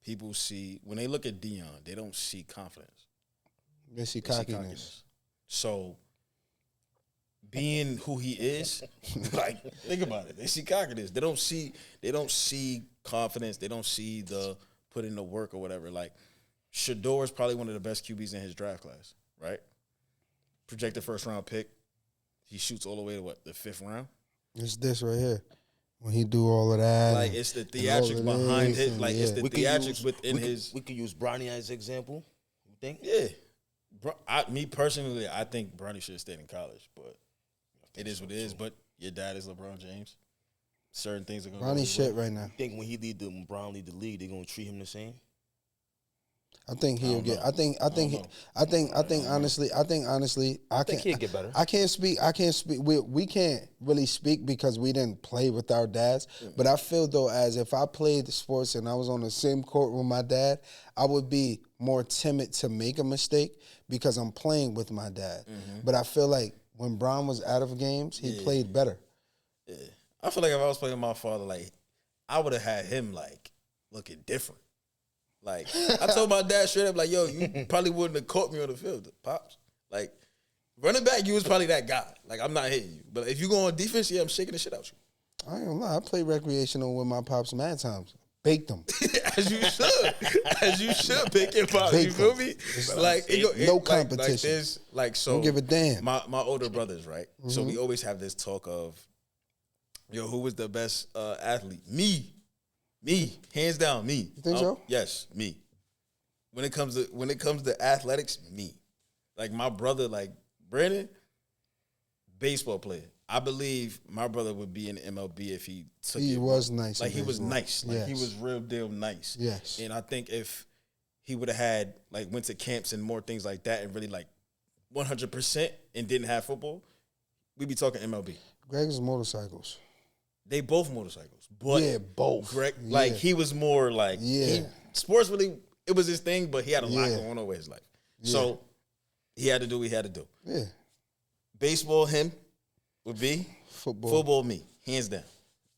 people see when they look at Deion, they don't see confidence. They see cockiness. So being who he is, like think about it. They see cockiness. They don't see confidence. They don't see the put in the work or whatever. Like Shador is probably one of the best QBs in his draft class, right? Projected first round pick. He shoots all the way to the 5th round. It's this right here. When he do all of that. Like it's the theatrics behind it. Like it's the theatrics within his. We could use Bronny as an example. You think? Yeah. Me personally, I think Bronny should have stayed in college, but it is what it is. But your dad is LeBron James. Certain things are going to Bronny shit right now. Think when Brown lead the league, they're gonna treat him the same? I think he'll get. I think honestly, I think he'll get better. I can't speak. We can't really speak because we didn't play with our dads. But I feel though, as if I played sports and I was on the same court with my dad, I would be more timid to make a mistake because I'm playing with my dad. But I feel like when Brown was out of games, he played better. Yeah. I feel like if I was playing with my father, like I would have had him like looking different. Like, I told my dad straight up, like, yo, you probably wouldn't have caught me on the field, Pops. Like, running back, you was probably that guy. Like, I'm not hitting you. But if you go on defense, I'm shaking the shit out you. I ain't gonna lie. I played recreational with my pops mad times. Baked them. As you should. As you should pick your pops. You feel me? Like, no competition. Like, there's, like, so. Don't give a damn. My older brothers, right? So we always have this talk of, yo, who was the best athlete? Me, hands down, me. You think so? Yes, me. When it comes to athletics, me. Like my brother, like Brandon, baseball player. I believe my brother would be in MLB if he took it. He was nice. Like he was nice. Like yes. he was real deal nice. Yes. And I think if he would have had like went to camps and more things like that and really like 100% and didn't have football, we'd be talking MLB. Greg's motorcycles. They both motorcycles, but both. Greg, like he was more like sports really. It was his thing, but he had a lot going on with his life, so he had to do what he had to do. Yeah, baseball him would be football me hands down.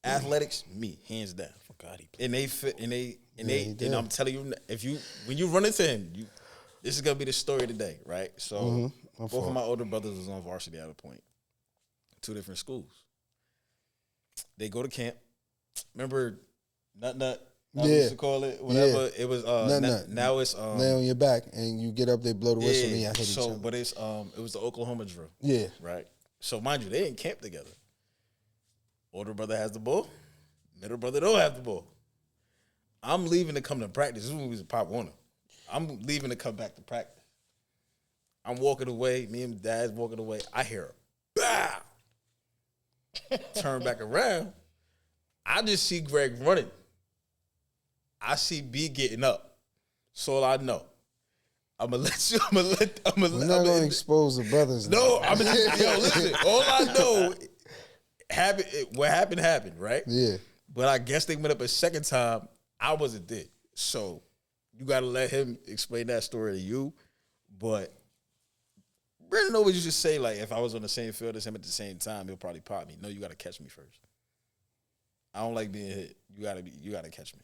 Athletics me hands down. God, he and they fit and and I'm telling you, when you run into him, this is gonna be the story of the day, right? So both of my older brothers was on varsity at a point, 2 different schools. They go to camp. Remember, nut. We used to call it whatever. Yeah. It was nut. Now it's lay on your back and you get up. They blow the whistle and you hit each other. But it's it was the Oklahoma drill. Yeah, right. So mind you, they didn't camp together. Older brother has the ball. Middle brother don't have the ball. I'm leaving to come to practice. This is when we was at Pop Warner. I'm leaving to come back to practice. I'm walking away. Me and Dad's walking away. I hear a bow. Turn back around. I just see Greg running. I see B getting up. So all I know. I'm gonna let you. We're not gonna expose the brothers. No, I'm gonna listen. All I know what happened, right? Yeah. But I guess they went up a second time. I wasn't there. So you gotta let him explain that story to you. But Brandon always used to say, like, if I was on the same field as him at the same time, he'll probably pop me. No, you gotta catch me first. I don't like being hit. You gotta catch me.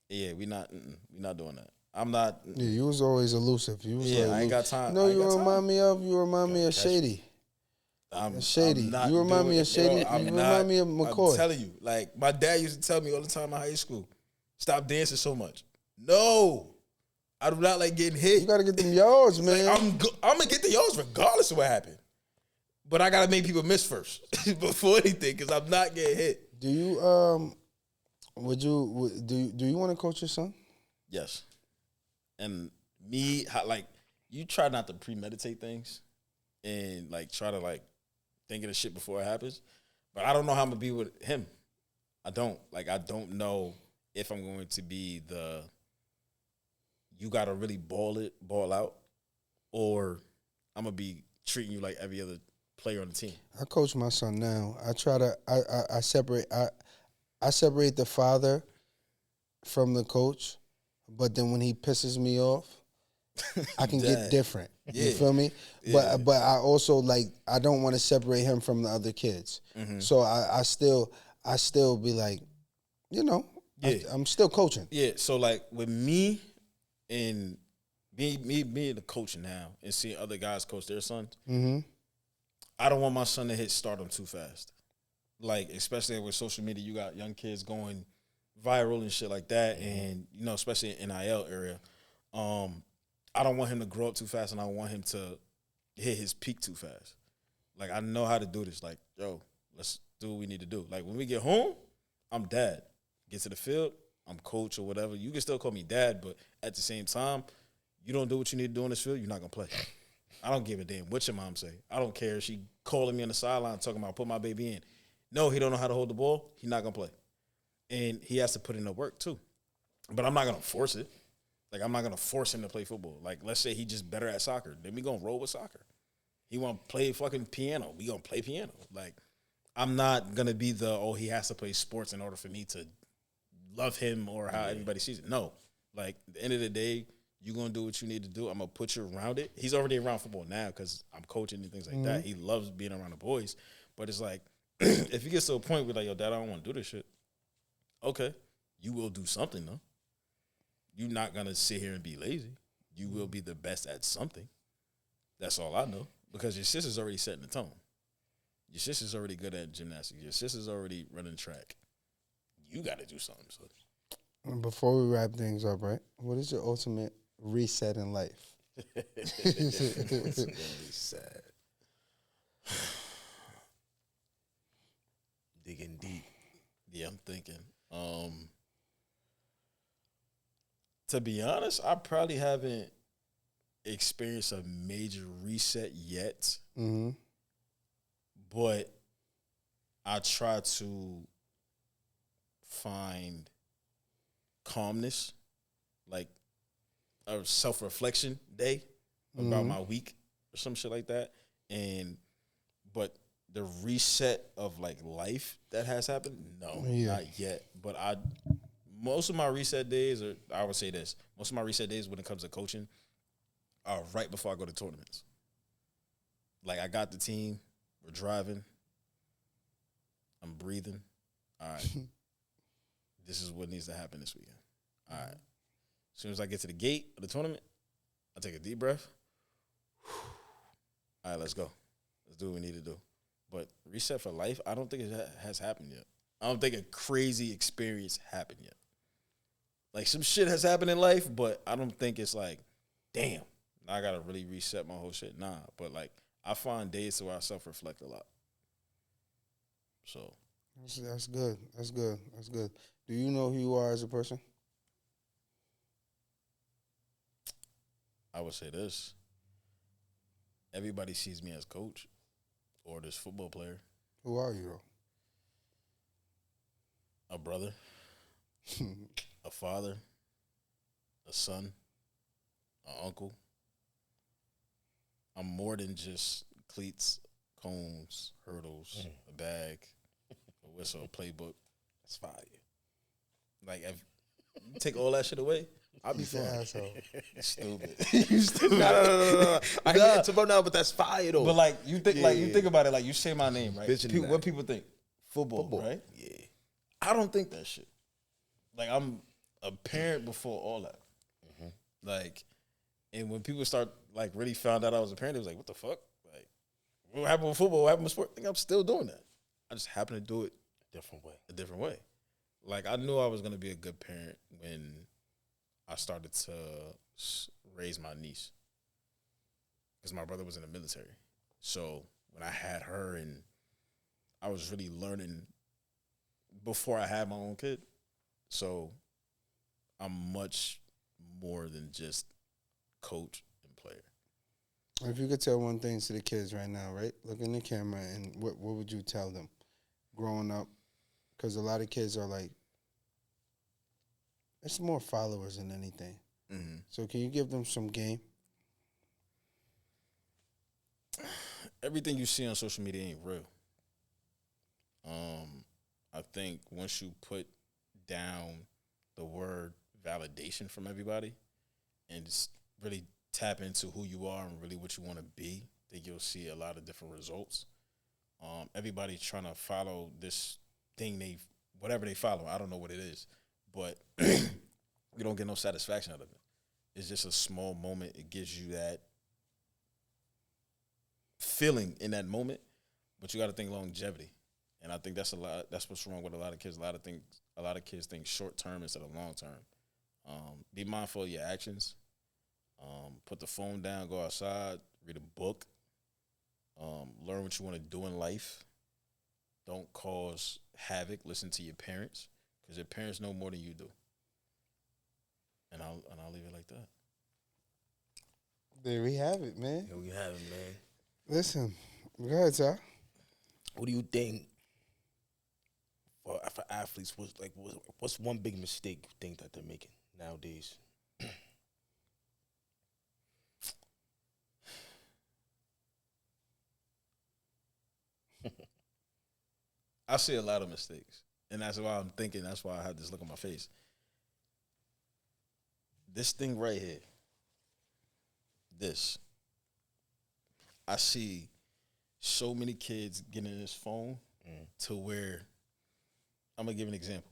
Yeah, we not doing that. I'm not. Yeah, you was always elusive. You was I ain't got time. No, you remind me of Shady. Shady. You remind me of Shady. You remind me of McCoy. I'm telling you, like my dad used to tell me all the time in high school, stop dancing so much. No. I do not like getting hit. You gotta get them yards, man. Like, I'm gonna get the yards regardless of what happened. But I gotta make people miss first before anything, because I'm not getting hit. Do you do you want to coach your son? Yes. And me, like, you try not to premeditate things and like try to like think of the shit before it happens. But I don't know how I'm gonna be with him. I don't know if I'm going to be you gotta really ball out, or I'm gonna be treating you like every other player on the team. I coach my son now. I try to I separate I separate the father from the coach, but then when he pisses me off, I can get different. You feel me? Yeah. But I also like I don't want to separate him from the other kids. So I still be like, you know, I'm still coaching. Yeah. So like with me and me being the coach now and seeing other guys coach their sons, I don't want my son to hit stardom too fast. Like, especially with social media, you got young kids going viral and shit like that, and you know, especially in NIL area. I don't want him to grow up too fast, and I don't want him to hit his peak too fast. Like, I know how to do this. Like, yo, let's do what we need to do. Like, when we get home, I'm dad. Get to the field, I'm coach or whatever. You can still call me dad, but at the same time, you don't do what you need to do on this field, you're not gonna play. I don't give a damn what your mom say. I don't care if she calling me on the sideline talking about put my baby in. No, he don't know how to hold the ball. He's not gonna play, and he has to put in the work too. But I'm not gonna force it. Like, I'm not gonna force him to play football. Like, let's say he just better at soccer, then we gonna roll with soccer. He want to play fucking piano, we gonna play piano. Like, I'm not gonna be he has to play sports in order for me to love him or how everybody sees it. No, like at the end of the day, you're going to do what you need to do. I'm going to put you around it. He's already around football now because I'm coaching and things like that. He loves being around the boys. But it's like, if he gets to a point where like, yo, dad, I don't want to do this shit. Okay, you will do something, though. You're not going to sit here and be lazy. You will be the best at something. That's all I know. Because your sister's already setting the tone. Your sister's already good at gymnastics. Your sister's already running track. You got to do something. So. Before we wrap things up, right? What is your ultimate reset in life? Sad. Digging deep. Yeah, I'm thinking. To be honest, I probably haven't experienced a major reset yet. But I try to find calmness, like a self-reflection day about my week or some shit like that. But the reset of like life that has happened, no, not yet. But most of my reset days, or I would say this, most of my reset days when it comes to coaching are right before I go to tournaments. Like, I got the team, we're driving, I'm breathing. All right, this is what needs to happen this weekend. All right. As soon as I get to the gate of the tournament, I take a deep breath. All right, let's go. Let's do what we need to do. But reset for life, I don't think it has happened yet. I don't think a crazy experience happened yet. Like, some shit has happened in life, but I don't think it's like, damn, now I got to really reset my whole shit. Nah, but like, I find days where I self-reflect a lot. So. That's good. That's good. That's good. Do you know who you are as a person? I would say this. Everybody sees me as coach or this football player. Who are you, though? A brother, a father, a son, an uncle. I'm more than just cleats, cones, hurdles, a bag, a whistle, a playbook. That's fire. Like, if you take all that shit away, I'll be fine. Asshole. Stupid. You stupid. No. I hear it about now, but that's fire though. But like, you think about it, like, you say my name, right? Visionary. What people think? Football, right? Yeah. I don't think that shit. Like, I'm a parent before all that. Like, and when people start, like, really found out I was a parent, it was like, what the fuck? Like, what happened with football? What happened with sport? I think I'm still doing that. I just happen to do it a different way. Like, I knew I was going to be a good parent when I started to raise my niece. Because my brother was in the military. So when I had her, and I was really learning before I had my own kid. So I'm much more than just coach and player. If you could tell one thing to the kids right now, right? Look in the camera, and what would you tell them growing up? Because a lot of kids are like, it's more followers than anything. So can you give them some game? everything you see on social media ain't real. I think once you put down the word validation from everybody and just really tap into who you are and really what you want to be, then you'll see a lot of different results. Everybody's trying to follow this thing whatever they follow. I don't know what it is, but you don't get no satisfaction out of it. It's just a small moment. It gives you that feeling in that moment, but you got to think longevity. And I think that's what's wrong with a lot of kids. A lot of kids think short term instead of long term. Be mindful of your actions. Put the phone down, go outside, read a book, learn what you want to do in life. Don't cause havoc. Listen to your parents, because your parents know more than you do. And I'll leave it like that. There we have it, man. There we have it, man. Listen, go ahead, Ty. What do you think for athletes? What's one big mistake you think that they're making nowadays? I see a lot of mistakes, and that's why I'm thinking. That's why I have this look on my face. This thing right here, I see so many kids getting this phone to where, I'm going to give an example.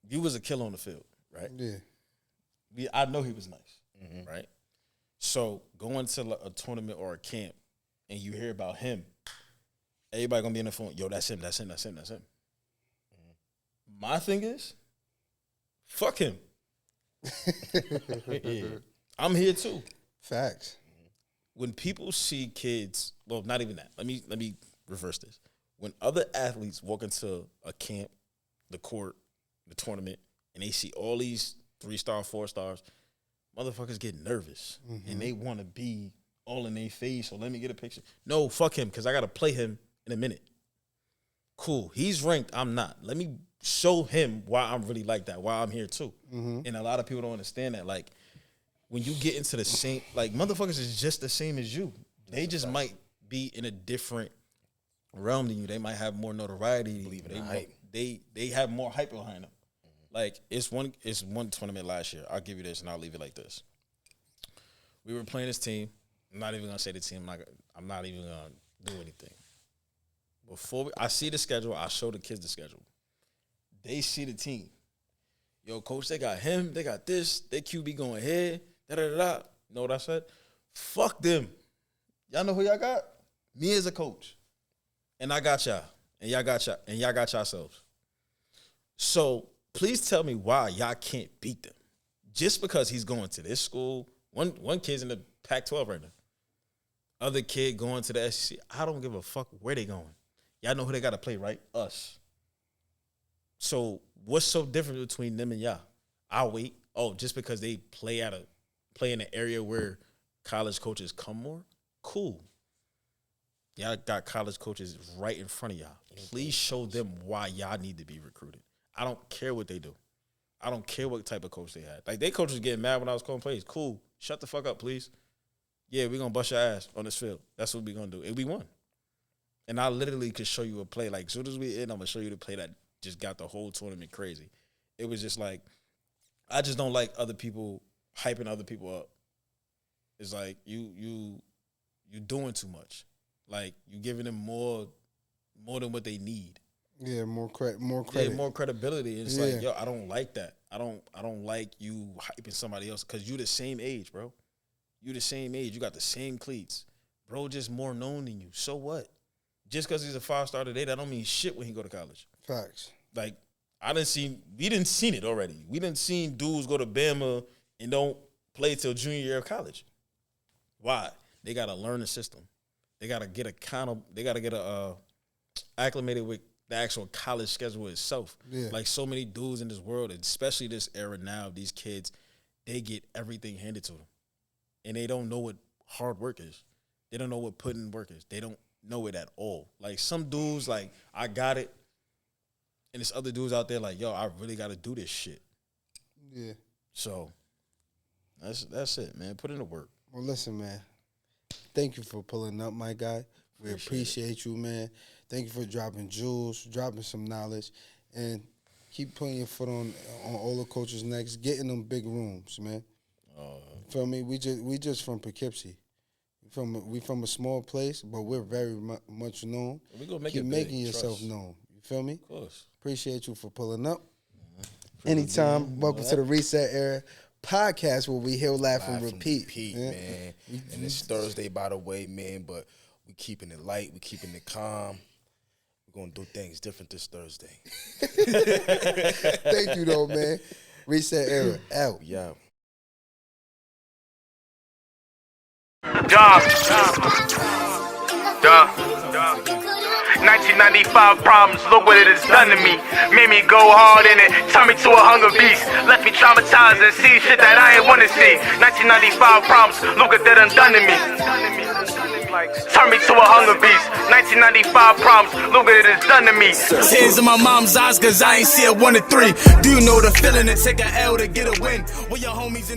You was a killer on the field, right? Yeah. I know he was nice, right? So going to a tournament or a camp and you hear about him, everybody going to be on the phone, yo, that's him. My thing is, fuck him. I'm here too. Facts. When people see kids, well, not even that. Let me reverse this. When other athletes walk into a camp, the court, the tournament, and they see all these 3-star, 4-stars, motherfuckers get nervous and they want to be all in their face. So let me get a picture. No, fuck him, because I got to play him in a minute. Cool. He's ranked. I'm not. Let me show him why I'm really like that, why I'm here too. And a lot of people don't understand that. Like, when you get into the same, like, motherfuckers is just the same as you. They just might be in a different realm than you. They might have more notoriety. Believe in the hype. They have more hype behind them. Like, it's one tournament last year. I'll give you this and I'll leave it like this. We were playing this team. I'm not even gonna say the team. I'm not even gonna do anything. Before I see the schedule, I show the kids the schedule. They see the team. Yo, coach, they got him. They got this. They QB going here. Da-da-da-da. You know what I said? Fuck them. Y'all know who y'all got? Me as a coach. And I got y'all. And y'all got y'all. And y'all got yourselves. So please tell me why y'all can't beat them. Just because he's going to this school. One kid's in the Pac-12 right now. Other kid going to the SEC. I don't give a fuck where they going. Y'all know who they got to play, right? Us. So what's so different between them and y'all? I'll wait. Oh, just because they play in an area where college coaches come more? Cool. Y'all got college coaches right in front of y'all. Please show them why y'all need to be recruited. I don't care what they do. I don't care what type of coach they had. Like, they coach was getting mad when I was calling plays. Cool. Shut the fuck up, please. Yeah, we're going to bust your ass on this field. That's what we're going to do. And we won. And I literally could show you a play. Like, as soon as we end, I'm going to show you the play that just got the whole tournament crazy. It was just like, I just don't like other people hyping other people up. It's like, you doing too much. Like, you giving them more than what they need. Yeah, more credit. Yeah, more credibility. It's like, yo, I don't like that. I don't like you hyping somebody else, because you the same age, bro. You the same age. You got the same cleats. Bro just more known than you. So what? Just because he's a 5-star today, that don't mean shit when he go to college. Facts. Like, we didn't seen it already. We didn't seen dudes go to Bama and don't play till junior year of college. Why? They got to learn the system. They got to get accountable. They got to get acclimated with the actual college schedule itself. Yeah. Like, so many dudes in this world, especially this era now, these kids, they get everything handed to them. And they don't know what hard work is. They don't know what putting in work is. They don't know it at all. Like, some dudes, like, I got it. And there's other dudes out there like, yo, I really got to do this shit. Yeah. So That's it, man. Put in the work. Well, listen, man. Thank you for pulling up, my guy. We appreciate you, man. Thank you for dropping jewels, dropping some knowledge, and keep putting your foot on all the coaches' necks, getting them big rooms, man. Feel me? We just from Poughkeepsie. We from a small place, but we're very much known. We gonna make keep it making big, yourself trust. known. You feel me? Of course. Appreciate you for pulling up. Anytime. Welcome to the Reset Era podcast, where we heal, laugh, and repeat. Man. And it's Thursday, by the way, man. But we keeping it light. We keeping it calm. We're gonna do things different this Thursday. Thank you, though, man. Reset Era out. Yeah. Duh. 1995 problems, look what it has done to me. Made me go hard in it, turned me to a hunger beast. Left me traumatized and see shit that I ain't wanna see. 1995 problems, look what that done to me. Turned me to a hunger beast. 1995 problems, look what it has done to me. Tears in my mom's eyes, cause I ain't see a 1 to 3. Do you know the feeling to take a L to get a win? When your homies in the